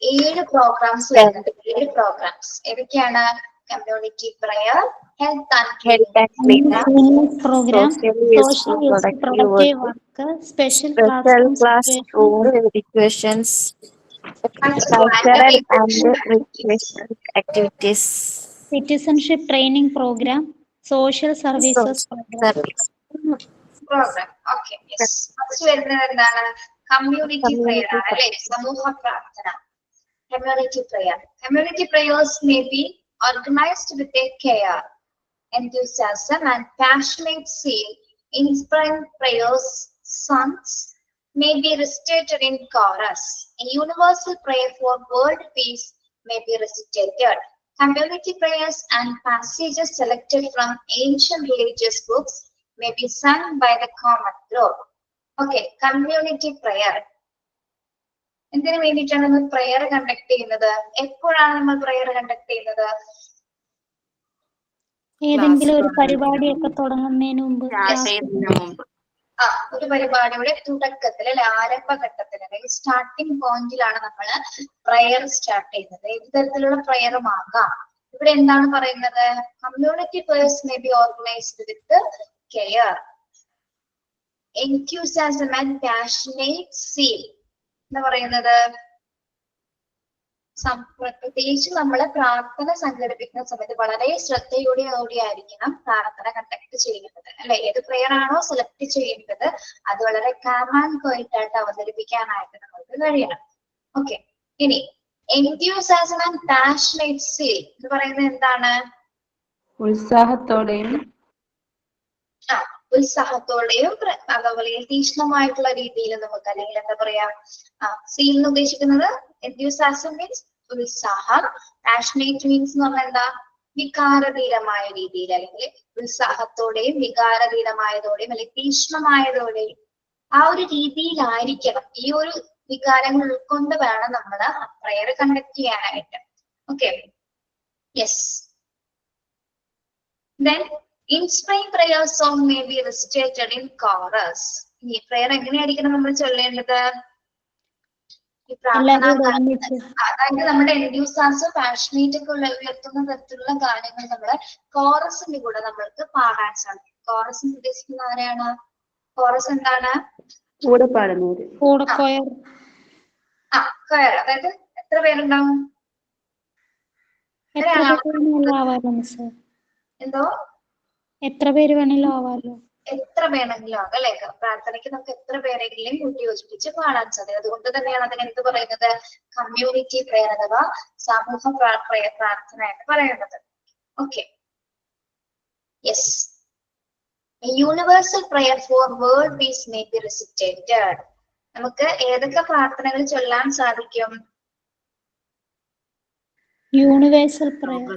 7 പ്രോഗ്രാംസ് വരുന്നുണ്ട്. 7 പ്രോഗ്രാംസ് ഏതൊക്കെയാണ്? Community prayer, health and program, social useful productive work, special classroom educations, cultural and recreational activities, citizenship training program, social services program. Program. Okay, yes. First വരുന്നത് എന്താണ്? കമ്മ്യൂണിറ്റി പ്രയർ ആണ് അല്ലെ? സമൂഹ പ്രാർത്ഥന. Community prayer. Community prayers may be organized with a care, enthusiasm and passionate zeal. Inspiring prayers songs may be recitated in chorus. A universal prayer for world peace may be recitated. Community prayers and passages selected from ancient religious books may be sung by the common group. Okay, community prayer. എന്തിനു വേണ്ടിയിട്ടാണ് നമ്മൾ prayer conduct ചെയ്യുന്നത്? എപ്പോഴാണ് നമ്മൾ prayer conduct ചെയ്യുന്നത്? ഏതെങ്കിലും ഒരു പരിപാടിയൊക്കെ തുടങ്ങുന്നതിന് മുമ്പ്, ഒരു പരിപാടിയുടെ തുടക്കത്തിൽ അല്ലെ, ആരംഭഘട്ടത്തിൽ അല്ലെങ്കിൽ സ്റ്റാർട്ടിംഗ് പോയിന്റിലാണ് നമ്മൾ പ്രയർ സ്റ്റാർട്ട് ചെയ്യുന്നത്. ഏത് തരത്തിലുള്ള പ്രയറും ആകാം. ഇവിടെ എന്താണ് പറയുന്നത്? Community prayers may be organised with care, enthusiasm and passionate zeal എന്ന് പറയുന്നത് പ്രത്യേകിച്ച് നമ്മളെ പ്രാർത്ഥന സംഘടിപ്പിക്കുന്ന സമയത്ത് വളരെ ശ്രദ്ധയോടെയായിരിക്കണം പ്രാർത്ഥന കണ്ടക്ട് ചെയ്യുന്നത് അല്ലെ. ഏത് പ്രെയർ ആണോ സെലക്ട് ചെയ്യേണ്ടത് അത് വളരെ കാം ആൻഡ് ക്വയറ്റ് ആയിട്ട് അവതരിപ്പിക്കാനായിട്ട് നമുക്ക് കഴിയണം. ഓക്കെ, ഇനി enthusiasm and passionate zeal എന്ന് പറയുന്നത് എന്താണ്? ഉത്സാഹത്തോടെയും ഉത്സാഹത്തോടെയും അതുപോലെ തീക്ഷ്ണമായിട്ടുള്ള രീതിയിൽ നമുക്ക്, അല്ലെങ്കിൽ എന്താ പറയാ, സീൽ എന്ന് ഉദ്ദേശിക്കുന്നത് enthusiasm മീൻസ് ഉത്സാഹം, പാഷനേറ്റ് മീൻസ് എന്ന് പറഞ്ഞാൽ എന്താ? വികാരധീരമായ രീതിയിൽ, അല്ലെങ്കിൽ ഉത്സാഹത്തോടെയും വികാരധീരമായതോടെയും അല്ലെങ്കിൽ തീക്ഷ്ണമായതോടെയും ആ ഒരു രീതിയിലായിരിക്കണം. ഈ ഒരു വികാരങ്ങൾ ഉൾക്കൊണ്ട് വേണം നമ്മൾ പ്രയർ കണ്ടക്ട് ചെയ്യാനായിട്ട്. Okay, yes. Then inspiring prayer song may be recitated in chorus. ഈ പ്രയർ എങ്ങനെയായിരിക്കണം നമ്മൾ ചൊല്ലേണ്ടത്? ഈ പ്രാർത്ഥന അതായത് നമ്മുടെ enthusiasm പാഷനേറ്റ് ഒക്കെ ഉയർത്തുന്ന തരത്തിലുള്ള ഗാനങ്ങൾ നമ്മള് കോറസിന്റെ കൂടെ നമ്മൾക്ക് പാടാൻ സാധിക്കും. കോറസ് ഉദ്ദേശിക്കുന്ന ആരെയാണ്? കോറസ് എന്താണ്? കൂടെ പാടുന്നവര്. കൊയർ. അതായത് എത്ര പേരുണ്ടാവും? എന്തോ? എത്ര പേര് വേണമെങ്കിലും ആവാലോ. എത്ര വേണമെങ്കിലും ആകാം അല്ലെ. പ്രാർത്ഥനയ്ക്ക് നമുക്ക് എത്ര പേരെങ്കിലും കൂട്ടി യോജിപ്പിച്ച് പാടാൻ സാധിക്കും. അതുകൊണ്ട് തന്നെയാണ് അതിന് എന്ത് പറയുന്നത്? കമ്മ്യൂണിറ്റി പ്രയർ അഥവാ സമൂഹ പ്രാർത്ഥന എന്ന് പറയുന്നത്. Okay, yes. Universal prayer for world peace may be recited. നമുക്ക് ഏതൊക്കെ പ്രാർത്ഥനകൾ ചൊല്ലാൻ സാധിക്കും? യൂണിവേഴ്സൽ പ്രയർ,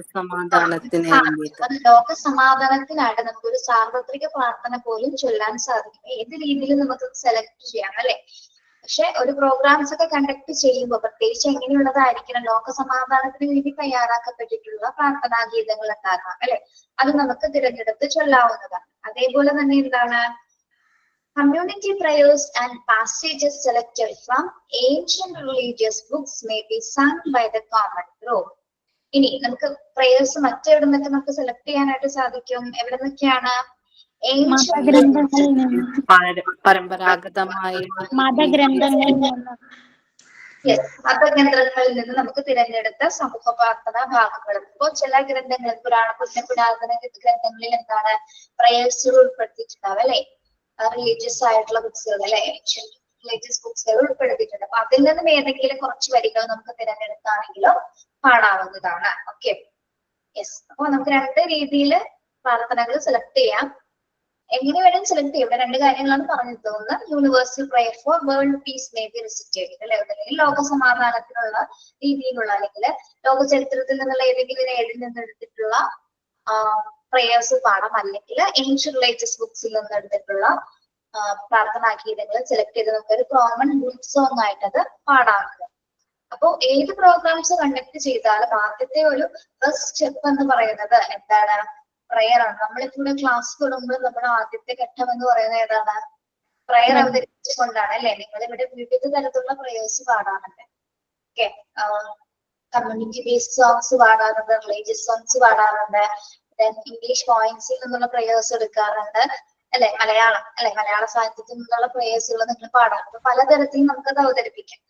ലോക സമാധാനത്തിനായിട്ട് നമുക്കൊരു സാർവത്രിക പ്രാർത്ഥന പോലും ചൊല്ലാൻ സാധിക്കും. ഏത് രീതിയിൽ നമുക്ക് സെലക്ട് ചെയ്യാം അല്ലെ. പക്ഷെ ഒരു പ്രോഗ്രാംസ് ഒക്കെ കണ്ടക്ട് ചെയ്യുമ്പോൾ പ്രത്യേകിച്ച് എങ്ങനെയുള്ളതായിരിക്കണം? ലോക സമാധാനത്തിന് വേണ്ടി തയ്യാറാക്കപ്പെട്ടിട്ടുള്ള പ്രാർത്ഥനാ ഗീതങ്ങൾ ഉണ്ടാകാം അല്ലെ. അത് നമുക്ക് തിരഞ്ഞെടുത്ത് ചൊല്ലാവുന്നതാണ്. അതേപോലെ തന്നെ എന്താണ്? Community prayers and passages selected from ancient religious books may be sung by the common group. ഇനി നമുക്ക് പ്രേയേഴ്സ് മറ്റെവിടെ നിന്നൊക്കെ നമുക്ക് സെലക്ട് ചെയ്യാനായിട്ട് സാധിക്കും? എവിടെ നിന്നൊക്കെയാണ്? പരമ്പരാഗതമായ മതഗ്രന്ഥങ്ങളിൽ നിന്ന് നമുക്ക് തിരഞ്ഞെടുത്ത സമൂഹ പ്രാർത്ഥനാ ഭാഗങ്ങൾ. ഇപ്പോ ചില ഗ്രന്ഥങ്ങൾ, പുരാതന ഗ്രന്ഥങ്ങളിൽ എന്താണ് പ്രേയേഴ്സുകൾ ഉൾപ്പെടുത്തിയിട്ടുണ്ടാവും അല്ലെ. റിലീജിയസ് ആയിട്ടുള്ള ബുക്സുകൾ അല്ലെ, റിലീജിയസ് ബുക്സുകൾ ഉൾപ്പെടുത്തിയിട്ടുണ്ട്. അപ്പൊ അതിൽ നിന്നും ഏതെങ്കിലും കുറച്ച് വരികൾ നമുക്ക് തിരഞ്ഞെടുത്താണെങ്കിലോ പാടാവുന്നതാണ്. Okay, yes. അപ്പൊ നമുക്ക് രണ്ട് രീതിയിൽ പ്രാർത്ഥനകൾ സെലക്ട് ചെയ്യാം. എങ്ങനെ വേണം സെലക്ട് ചെയ്യാം? ഇവിടെ രണ്ട് കാര്യങ്ങളാണ് പറഞ്ഞത്. ഒന്ന്, universal prayer for world peace may be recited അല്ലെ, അല്ലെങ്കിൽ ലോക സമാധാനത്തിനുള്ള രീതിയിലുള്ള, അല്ലെങ്കിൽ ലോക ചരിത്രത്തിൽ നിന്നുള്ള ഏതെങ്കിലും ഒരു ഏഴിൽ നിന്ന് എടുത്തിട്ടുള്ള പ്രേയേഴ്സ് പാടാം. അല്ലെങ്കിൽ ഏൻഷ്യന്റ് റിലീജിയസ് ബുക്സിൽ നിന്ന് എടുത്തിട്ടുള്ള പ്രാർത്ഥനാ ഗീതങ്ങൾ സെലക്ട് ചെയ്ത് നമുക്ക് ഒരു കോമൺ ഗ്രൂപ്പ് സോങ് ആയിട്ട് അത് പാടാറുണ്ട്. അപ്പോ ഏത് പ്രോഗ്രാംസ് കണ്ടക്ട് ചെയ്താലും ആദ്യത്തെ ഒരു ഫസ്റ്റ് സ്റ്റെപ്പ് എന്ന് പറയുന്നത് എന്താണ്? പ്രയർ ആണ്. നമ്മളിവിടെ ക്ലാസ് തുടങ്ങുമ്പോൾ നമ്മുടെ ആദ്യത്തെ ഘട്ടം എന്ന് പറയുന്നത് ഏതാണ്? പ്രയർ അവതരിപ്പിച്ചുകൊണ്ടാണ് അല്ലെ? നിങ്ങൾ ഇവിടെ വിവിധ തരത്തിലുള്ള പ്രയേഴ്സ് പാടാറുണ്ട്. ഓക്കെ, കമ്മ്യൂണിറ്റി ബേസ്ഡ് സോങ്സ് പാടാറുണ്ട്, റിലീജിയസ് സോങ്സ് പാടാറുണ്ട്, ഇംഗ്ലീഷ് പോയിന്റ്സിൽ നിന്നുള്ള പ്രയേഴ്സ് എടുക്കാറുണ്ട് അല്ലെ? മലയാള സാഹിത്യത്തിൽ നിന്നുള്ള പ്രയേഴ്സുകൾ നിങ്ങൾ പാടാറുണ്ട്. പലതരത്തിൽ നമുക്കത് അവതരിപ്പിക്കാം.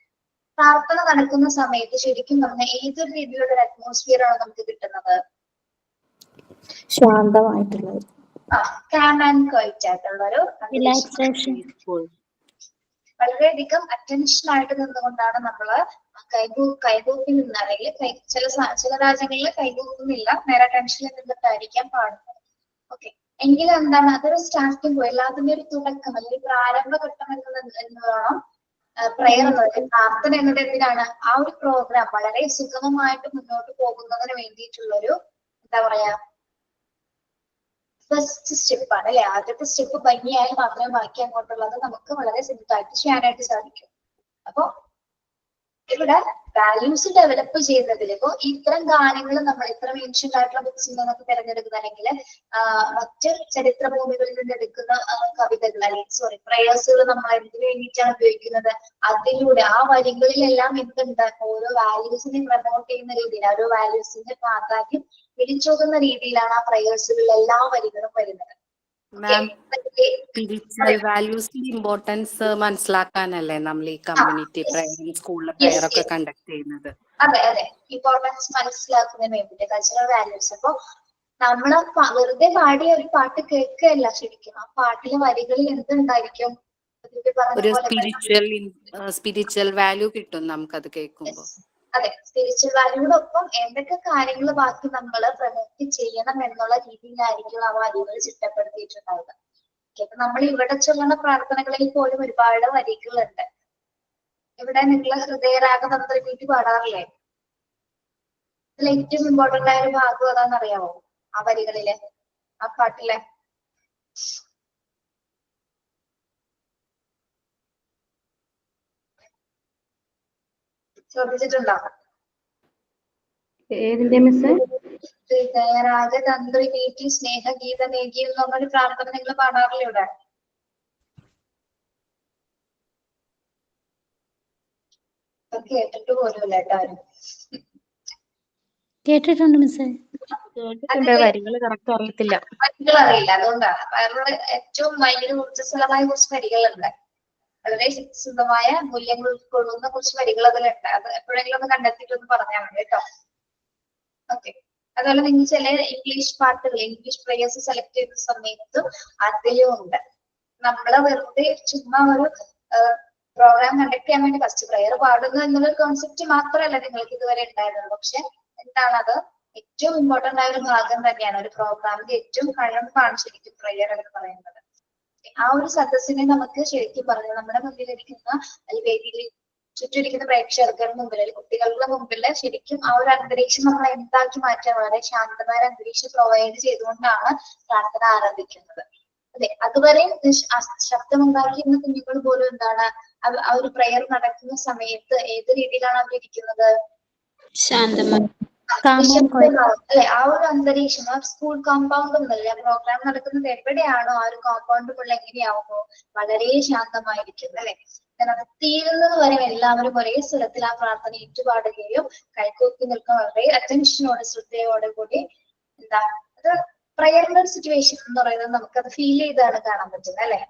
പ്രാർത്ഥന നടക്കുന്ന സമയത്ത് ശരിക്കും പറഞ്ഞാൽ ഏതൊരു രീതിയിലുള്ള ഒരു അറ്റ്മോസ്ഫിയർ ആണ് നമുക്ക് കിട്ടുന്നത്? ശാന്തമായിട്ടുള്ളത്. കാം ആൻഡ് ക്വൈറ്റ് ആയിട്ടുള്ള ഒരു റിലാക്സേഷൻ. വളരെയധികം അറ്റൻഷൻ ആയിട്ട് നിന്നുകൊണ്ടാണ് നമ്മള് കൈകൂപ്പി നിന്ന്, അല്ലെങ്കിൽ ചില രാജ്യങ്ങളിൽ കൈകൂപ്പുന്നില്ല, നേരെ ടെൻഷനിൽ നിന്നിട്ടായിരിക്കാം പാടുന്നത്. ഓക്കെ, എങ്കിലും എന്താണ് അതൊരു സ്റ്റാർട്ടിംഗ് പോയി, എല്ലാത്തിന്റെ ഒരു തുടക്കം അല്ലെങ്കിൽ പ്രാരംഭഘട്ടം എന്ന് വേണം പ്രയർ എന്നത്, പ്രാർത്ഥന എന്നത് എന്തിനാണ്? ആ ഒരു പ്രോഗ്രാം വളരെ സുഗമമായിട്ട് മുന്നോട്ട് പോകുന്നതിന് വേണ്ടിയിട്ടുള്ളൊരു എന്താ പറയാ ഫസ്റ്റ് സ്റ്റെപ്പ് ആണ് അല്ലെ? ആദ്യത്തെ സ്റ്റെപ്പ് ഭംഗിയായാൽ മാത്രമേ ബാക്കി അങ്ങോട്ടുള്ളത് നമുക്ക് വളരെ സിമ്പിൾ ആയിട്ട് ചെയ്യാനായിട്ട് സാധിക്കും. അപ്പൊ ഇവിടെ വാല്യൂസ് ഡെവലപ്പ് ചെയ്യുന്നതിൽ ഇപ്പോ ഇത്തരം ഗാനങ്ങൾ നമ്മൾ ഇത്തരം ഏൻഷ്യന്റ് ആയിട്ടുള്ള ബുക്സിൽ നിന്നൊക്കെ തിരഞ്ഞെടുക്കുന്ന, അല്ലെങ്കിൽ മറ്റ് ചരിത്ര ഭൂമികളിൽ നിന്ന് എടുക്കുന്ന കവിതകൾ അല്ലെങ്കിൽ പ്രയേഴ്സുകൾ നമ്മൾ എന്തിനു വേണ്ടിയിട്ടാണ് ഉപയോഗിക്കുന്നത്? അതിലൂടെ ആ വരികളിലെല്ലാം എന്തുണ്ട്? ഓരോ വാല്യൂസിനെ പ്രമോട്ട് ചെയ്യുന്ന രീതിയിൽ, ഓരോ വാല്യൂസിന്റെ പ്രാധാന്യം പിടിച്ചോകുന്ന രീതിയിലാണ് ആ പ്രയേഴ്സുകളിൽ എല്ലാ വരികളും വരുന്നത്. മാം, സ്പിരിച്വൽ വാല്യൂസിന്റെ ഇമ്പോർട്ടൻസ് മനസ്സിലാക്കാനല്ലേ നമ്മൾ ഈ കമ്മ്യൂണിറ്റി പ്രയർ, സ്കൂളിലെ പ്രയർ ഒക്കെ കണ്ടക്ട് ചെയ്യുന്നത്? അതെ, ഇമ്പോർട്ടൻസ് മനസ്സിലാക്കുന്നതിന് വേണ്ടിയിട്ട് കൾച്ചറൽ വാല്യൂസ്. അപ്പൊ നമ്മള് വെറുതെ പാടിയ ഒരു പാട്ട് കേൾക്കുകയല്ല ശരിക്കും, ആ പാട്ടിലെ വരികളിൽ എന്തുണ്ടായിരിക്കും? ഒരു സ്പിരിച്വൽ വാല്യൂ കിട്ടും നമുക്കത് കേൾക്കുമ്പോൾ. അതെ, സ്പിരിച്വൽ വാല്യൂടൊപ്പം എന്തൊക്കെ കാര്യങ്ങൾ ബാക്കി നമ്മൾ പ്രമോട്ട് ചെയ്യണം എന്നുള്ള രീതിയിലായിരിക്കും ആ വരികൾ ചിട്ടപ്പെടുത്തിയിട്ടുണ്ടാവുക. അപ്പൊ നമ്മൾ ഇവിടെ ചൊല്ലുന്ന പ്രാർത്ഥനകളിൽ പോലും ഒരുപാട് വരികളുണ്ട്. ഇവിടെ നിങ്ങൾ ഹൃദയരാഗം തന്ത്രിപ്പീറ്റി പാടാറില്ലേ? ഇതിൽ ഏറ്റവും ഇമ്പോർട്ടന്റ് ആയ ഒരു ഭാഗം അതാണെന്നറിയാമോ? ആ വരികളിലെ, ആ പാട്ടിലെ ശ്രദ്ധിച്ചിട്ടുണ്ടോ? ഏതിന്റെ മിസ്? ഹൃദയരാഗ തന്ത്രി നീട്ടി സ്നേഹഗീത നേകി എന്നുള്ളൊരു പ്രാർത്ഥന നിങ്ങൾ പാടാറില്ലേ ഇവിടെ? കേട്ടിട്ട് പോലുമില്ല കേട്ടോ ആരും. കേട്ടിട്ടുണ്ട് മിസ്സേ. വരികൾ കറക്റ്റ് അറിയത്തില്ല. വരികൾ അറിയില്ല, അതുകൊണ്ടാണ്. വേറെ ഏറ്റവും ഭയങ്കര ഊർജ്ജസ്വലമായ കുറച്ച് വരികളുണ്ട്, വളരെ ശുദ്ധമായ മൂല്യങ്ങൾ ഉൾക്കൊള്ളുന്ന കുറച്ച് വരികൾ അതിലുണ്ട്. അത് എപ്പോഴെങ്കിലും ഒന്ന് കണ്ടെത്തിയിട്ടൊന്ന് പറഞ്ഞാൽ മതി കേട്ടോ. ഓക്കെ, അതുപോലെ നിങ്ങൾ ചില ഇംഗ്ലീഷ് പാട്ടുകൾ, ഇംഗ്ലീഷ് പ്രേയേഴ്സ് സെലക്ട് ചെയ്യുന്ന സമയത്തും അതിലും ഉണ്ട്. നമ്മള് വെറുതെ ചുമ്മാ ഒരു പ്രോഗ്രാം കണ്ടക്ട് ചെയ്യാൻ വേണ്ടി ഫസ്റ്റ് പ്രയർ പാടുന്നു എന്നുള്ള കോൺസെപ്റ്റ് മാത്രമല്ല നിങ്ങൾക്ക് ഇതുവരെ ഉണ്ടായിരുന്നത്. പക്ഷെ എന്താണത് ഏറ്റവും ഇമ്പോർട്ടന്റ് ആയ ഒരു ഭാഗം തന്നെയാണ്. ഒരു പ്രോഗ്രാമിന്റെ ഏറ്റവും കഴമ്പാണ് ശരിക്കും പ്രയർ എന്ന് പറയുന്നത്. ആ ഒരു സദസ്സിനെ നമുക്ക് ശരിക്കും പറഞ്ഞു നമ്മുടെ മുമ്പിലിരിക്കുന്ന അല്ലെങ്കിൽ വേദിയിൽ ചുറ്റിരിക്കുന്ന പ്രേക്ഷകർക്ക് മുമ്പിൽ അല്ലെങ്കിൽ കുട്ടികളുടെ മുമ്പിൽ ശരിക്കും ആ ഒരു അന്തരീക്ഷം നമ്മൾ എന്താക്കി മാറ്റാൻ വളരെ ശാന്തമായ അന്തരീക്ഷം പ്രൊവൈഡ് ചെയ്തുകൊണ്ടാണ് പ്രാർത്ഥന ആരംഭിക്കുന്നത്. അതെ, അതുവരെ ശബ്ദമുണ്ടാക്കിയിരുന്ന കുഞ്ഞുങ്ങൾ പോലും എന്താണ് ആ ഒരു പ്രയർ നടക്കുന്ന സമയത്ത് ഏത് രീതിയിലാണ് അവരിയ്ക്കുന്നത്? ശാന്തമായി. അല്ലെ, ആ ഒരു അന്തരീക്ഷം, ആ സ്കൂൾ കോമ്പൗണ്ട് ഒന്നല്ല, പ്രോഗ്രാം നടക്കുന്നത് എവിടെയാണോ ആ ഒരു കോമ്പൗണ്ടുള്ള എങ്ങനെയാവുമോ വളരെ ശാന്തമായിരിക്കും അല്ലെ. തീരുന്നത് വരെ എല്ലാവരും ഒരേ സ്വരത്തിൽ ആ പ്രാർത്ഥന ഏറ്റുപാടുകയും കൈകൂപ്പി നിൽക്കാൻ വളരെ അറ്റൻഷനോടെ ശ്രദ്ധയോടെ കൂടി എന്താ അത് പ്രയറിന്റെ സിറ്റുവേഷൻ എന്ന് പറയുന്നത് നമുക്കത് ഫീൽ ചെയ്താണ് കാണാൻ പറ്റുന്നത് അല്ലെ.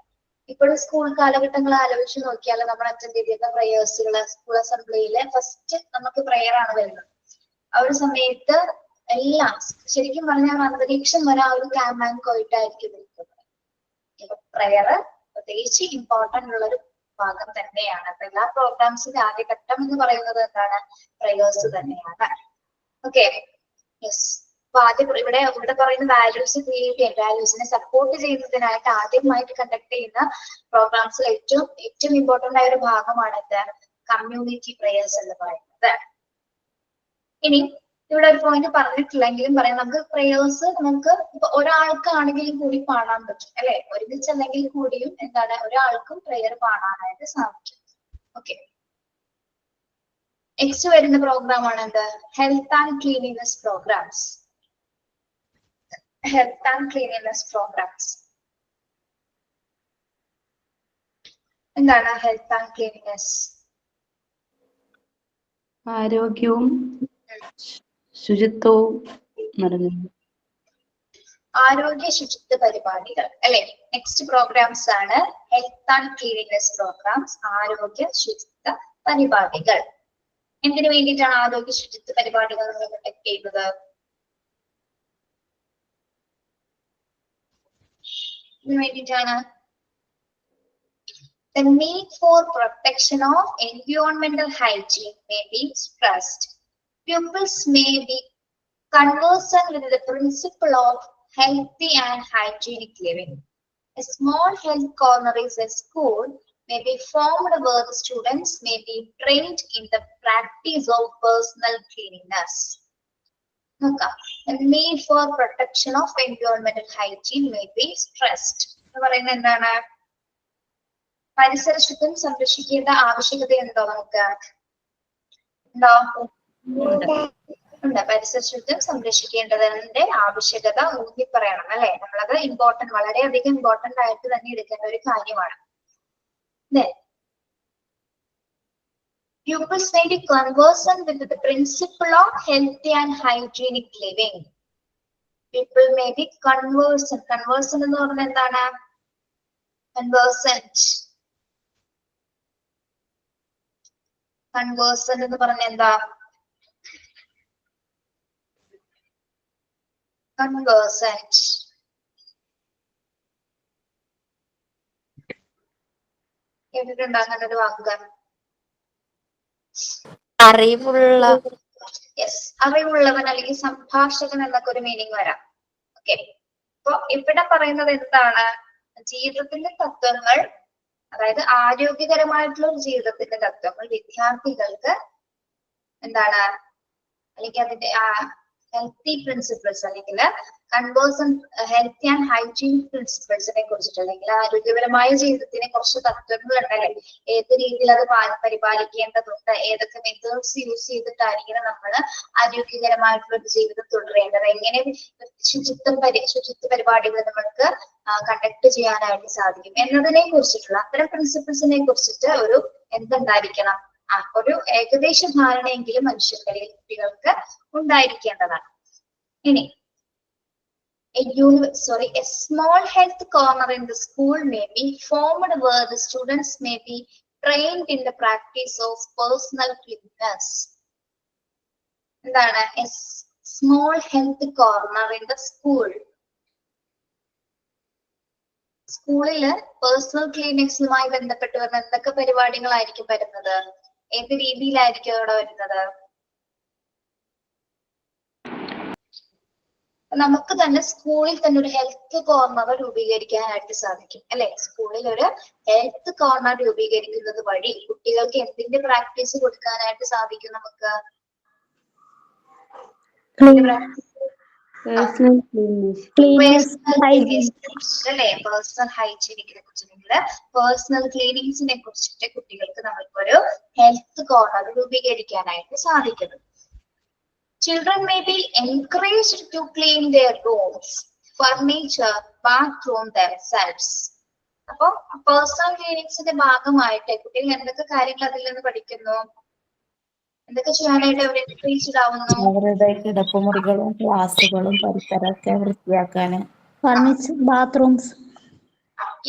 ഇപ്പോഴും സ്കൂൾ കാലഘട്ടങ്ങൾ ആലോചിച്ച് നോക്കിയാൽ നമ്മൾ അറ്റൻഡ് ചെയ്തിരുന്ന പ്രയേഴ്സുകള്, സ്കൂൾ അസംബ്ലിയിലെ ഫസ്റ്റ് നമുക്ക് പ്രയർ ആണ് വരുന്നത്. ആ ഒരു സമയത്ത് എല്ലാം ശരിക്കും പറഞ്ഞാൽ അന്തരീക്ഷം വരെ ആ ഒരു കാം ആൻഡ് ക്വൈറ്റ് ആയിരിക്കും നിൽക്കുന്നത്. പ്രയർ പ്രത്യേകിച്ച് ഇമ്പോർട്ടന്റ് ഉള്ള ഒരു ഭാഗം തന്നെയാണ്. അപ്പൊ എല്ലാ പ്രോഗ്രാംസിന്റെ ആദ്യഘട്ടം എന്ന് പറയുന്നത് എന്താണ്? പ്രയേഴ്സ് തന്നെയാണ്. Okay, yes. അപ്പൊ ആദ്യം ഇവിടെ പറയുന്ന വാല്യൂസ് ക്രിയേറ്റ് ചെയ്യാൻ, വാല്യൂസിനെ സപ്പോർട്ട് ചെയ്യുന്നതിനായിട്ട് ആദ്യമായിട്ട് കണ്ടക്ട് ചെയ്യുന്ന പ്രോഗ്രാംസിൽ ഏറ്റവും ഇമ്പോർട്ടന്റ് ആയ ഒരു ഭാഗമാണ് എന്താണ്? കമ്മ്യൂണിറ്റി പ്രേയേഴ്സ് എന്ന് പറയുന്നത്. ഇനി ഇവിടെ ഒരു പോയിന്റ് പറഞ്ഞിട്ടില്ലെങ്കിലും പറയാം, നമുക്ക് പ്രേയേഴ്സ് നമുക്ക് ഇപ്പൊ ഒരാൾക്കാണെങ്കിലും കൂടി പാടാൻ പറ്റും അല്ലെ. ഒരുമിച്ചല്ലെങ്കിൽ കൂടിയും എന്താണ് ഒരാൾക്കും പ്രേയർ പാടാനായിട്ട് സാധിക്കും. ഓക്കെ, നെക്സ്റ്റ് വരുന്ന പ്രോഗ്രാം ആണ് എന്ത്? Health and cleanliness programs. Health and cleanliness programs. എന്താണ് ഹെൽത്ത് ആൻഡ് ക്ലീനിനെസ്? ആരോഗ്യവും ശുചിത്വവും നിറഞ്ഞത്. ആരോഗ്യ ശുചിത്വ പരിപാടികൾ അല്ലെ. നെക്സ്റ്റ് പ്രോഗ്രാംസ് ആണ് ഹെൽത്ത് ആൻഡ് ക്ലീനിനെസ് പ്രോഗ്രാംസ്. ആരോഗ്യ ശുചിത്വ പരിപാടികൾ. എന്തിനു വേണ്ടിയിട്ടാണ് ആരോഗ്യ ശുചിത്വ പരിപാടികൾ നമ്മൾ കണ്ടക്ട് ചെയ്യുന്നത്? ഇതിനു വേണ്ടിയിട്ടാണ്. The need for protection of environmental hygiene may be stressed. Pupils may be conversant with the principle of healthy and hygienic living. A small health corner is a school may be formed where the students may be trained in the practice of personal cleanliness. The need for protection of environmental hygiene may be stressed. പറയുന്നത് എന്താണ്? പരിസര ശുദ്ധം സംരക്ഷിക്കേണ്ട ആവശ്യകത ഉണ്ടോ? നമുക്ക് ഉണ്ടോ? ഉണ്ട്. പരിസര ശുദ്ധം സംരക്ഷിക്കേണ്ടതിന്റെ ആവശ്യകത ഊന്നി പറയണം അല്ലെ. നമ്മളത് ഇമ്പോർട്ടന്റ്, വളരെയധികം ഇമ്പോർട്ടന്റ് ആയിട്ട് തന്നെ എടുക്കേണ്ട ഒരു കാര്യമാണ്. Pupils may be conversant with the principle of healthy and hygienic living. People may be conversant. Conversant എന്ന് പറഞ്ഞാൽ എന്താണ്? Conversant. Conversant എന്ന് പറഞ്ഞാൽ എന്താ? Conversant. കേട്ടിട്ടുണ്ടോ അങ്ങനെ ഒരു വാക്ക്? അറിവുള്ള. യെസ്, അറിവുള്ളവൻ അല്ലെങ്കിൽ സംഭാഷകൻ എന്നൊക്കെ ഒരു മീനിങ് വരാം. ഓക്കെ, അപ്പൊ ഇവിടെ പറയുന്നത് എന്താണ്? ജീവിതത്തിന്റെ തത്വങ്ങൾ, അതായത് ആരോഗ്യകരമായിട്ടുള്ള ഒരു ജീവിതത്തിന്റെ തത്വങ്ങൾ വിദ്യാർത്ഥികൾക്ക് എന്താണ്, അല്ലെങ്കിൽ അതിന്റെ ഹെൽത്തി പ്രിൻസിപ്പിൾസ് അല്ലെങ്കിൽ ഹെൽത്തി ആൻഡ് ഹൈജീനിക് പ്രിൻസിപ്പിൾസിനെ കുറിച്ചിട്ട്, അല്ലെങ്കിൽ ആരോഗ്യപരമായ ജീവിതത്തിനെ കുറച്ച് തത്വങ്ങൾ ഉണ്ടല്ലേ, ഏത് രീതിയിൽ അത് പരിപാലിക്കേണ്ടതുണ്ട്, ഏതൊക്കെ മെത്തേഡ്സ് യൂസ് ചെയ്തിട്ടായിരിക്കണം നമ്മൾ ആരോഗ്യകരമായിട്ടുള്ള ഒരു ജീവിതം തുടരേണ്ടത്, എങ്ങനെ ശുചിത്വ പരിപാടികൾ നമ്മൾക്ക് കണ്ടക്ട് ചെയ്യാനായിട്ട് സാധിക്കും എന്നതിനെ കുറിച്ചിട്ടുള്ള അത്തരം പ്രിൻസിപ്പിൾസിനെ കുറിച്ചിട്ട് ഒരു എന്തുണ്ടായിരിക്കണം, ഒരു ഏകദേശ ധാരണയെങ്കിലും മനുഷ്യർക്കിടയിൽ കുട്ടികൾക്ക് ഉണ്ടായിരിക്കേണ്ടതാണ്. ഇനി a small health corner in the school may be formed where the students may be trained in the practice of personal cleanliness. എന്താണ് a small health corner in the school? സ്കൂളില് പേഴ്സണൽ ക്ലീനിക്സുമായി ബന്ധപ്പെട്ട് വരുന്ന എന്തൊക്കെ പരിപാടികളായിരിക്കും വരുന്നത്? ഏത് രീതിയിലായിരിക്കും അവിടെ വരുന്നത്? നമുക്ക് തന്നെ സ്കൂളിൽ തന്നെ ഒരു ഹെൽത്ത് കോർണർ രൂപീകരിക്കാനായിട്ട് സാധിക്കും അല്ലെ. സ്കൂളിൽ ഒരു ഹെൽത്ത് കോർണർ രൂപീകരിക്കുന്നത് വഴി കുട്ടികൾക്ക് എന്തിന്റെ പ്രാക്ടീസ് കൊടുക്കാനായിട്ട് സാധിക്കും? നമുക്ക് അല്ലെ പേഴ്സണൽ ഹൈജീനിക്കിനെ കുറിച്ചിട്ടുണ്ടെങ്കിൽ പേഴ്സണൽ ക്ലീനിങ്സിനെ കുറിച്ചിട്ട് കുട്ടികൾക്ക് നമുക്കൊരു ഹെൽത്ത് കോർണർ രൂപീകരിക്കാനായിട്ട് സാധിക്കുന്നു. Children may be encouraged to clean their rooms, furniture, bathroom themselves. അപ്പൊ പേഴ്സണൽ ക്ലീനിങ്സിന്റെ ഭാഗമായിട്ട് കുട്ടികൾ എന്തൊക്കെ കാര്യങ്ങൾ അതിൽ നിന്ന് പഠിക്കുന്നു, എന്തൊക്കെ ചെയ്യാനായിട്ട് അവർ എൻകറേജ്ഡ് ആവുന്നു? അവരുടെ കിടപ്പുമുറികളും ക്ലാസുകളും പരിസരമൊക്കെ വൃത്തിയാക്കാന്. Furniture, bathrooms.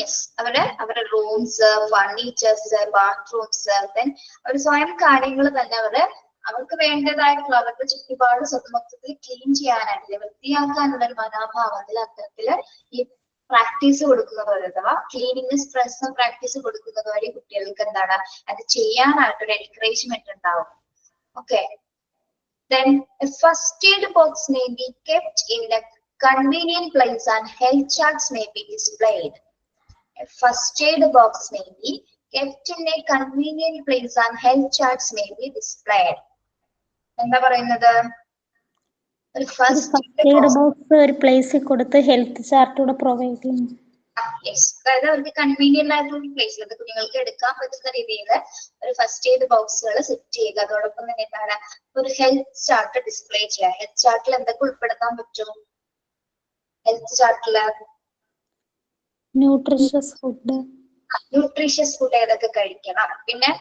യെസ്, അവരുടെ റൂംസ്, ഫർണിച്ചേഴ്സ്, ബാത്റൂംസ്, അവർ സ്വയം കാര്യങ്ങൾ തന്നെ അവർക്ക് വേണ്ടതായിട്ടുള്ള അവരുടെ ചുറ്റുപാട് മൊത്തത്തിൽ ക്ലീൻ ചെയ്യാനായിട്ട് വൃത്തിയാക്കാനുള്ള ഒരു മനോഭാവത്തിൽ അത്തരത്തില് ഈ പ്രാക്ടീസ് കൊടുക്കുന്നത് വഴി, അഥവാ ക്ലീനിങ്നെസ് പേഴ്സണൽ പ്രാക്ടീസ് കൊടുക്കുന്നത് വഴി കുട്ടികൾക്ക് എന്താണ് അത് ചെയ്യാനായിട്ടൊരു എൻകറേജ്മെന്റ് ഉണ്ടാവും. Okay, then a first aid box may be kept in a convenient place and health charts may be displayed. A first aid box may be kept in a convenient place and health charts may be displayed. എന്താ പറയുന്നത്? ഒരു first aid box ഒരു പ്ലേസിൽ കൊടുത്ത് health chart കൂടെ provide ചെയ്യുന്നു. Yes, അതായത് അവർക്ക് കൺവീനിയന്റ് ആയിട്ടുള്ള പ്ലേസിൽ കുഞ്ഞുങ്ങൾക്ക് എടുക്കാൻ പറ്റുന്ന രീതിയിൽ ഒരു ഫസ്റ്റ് എയ്ഡ് ബോക്സുകൾ സെറ്റ് ചെയ്യുക. അതോടൊപ്പം തന്നെ എന്താണ് ഒരു ഹെൽത്ത് ചാർട്ട് ഡിസ്പ്ലേ ചെയ്യുക. ഹെൽത്ത് ചാർട്ടിൽ എന്തൊക്കെ ഉൾപ്പെടുത്താൻ പറ്റും? ഹെൽത്ത് ചാർട്ടില് ന്യൂട്രീഷ്യസ് ഫുഡ്, ന്യൂട്രീഷ്യസ് ഫുഡ് ഏതൊക്കെ കഴിക്കണം, പിന്നെ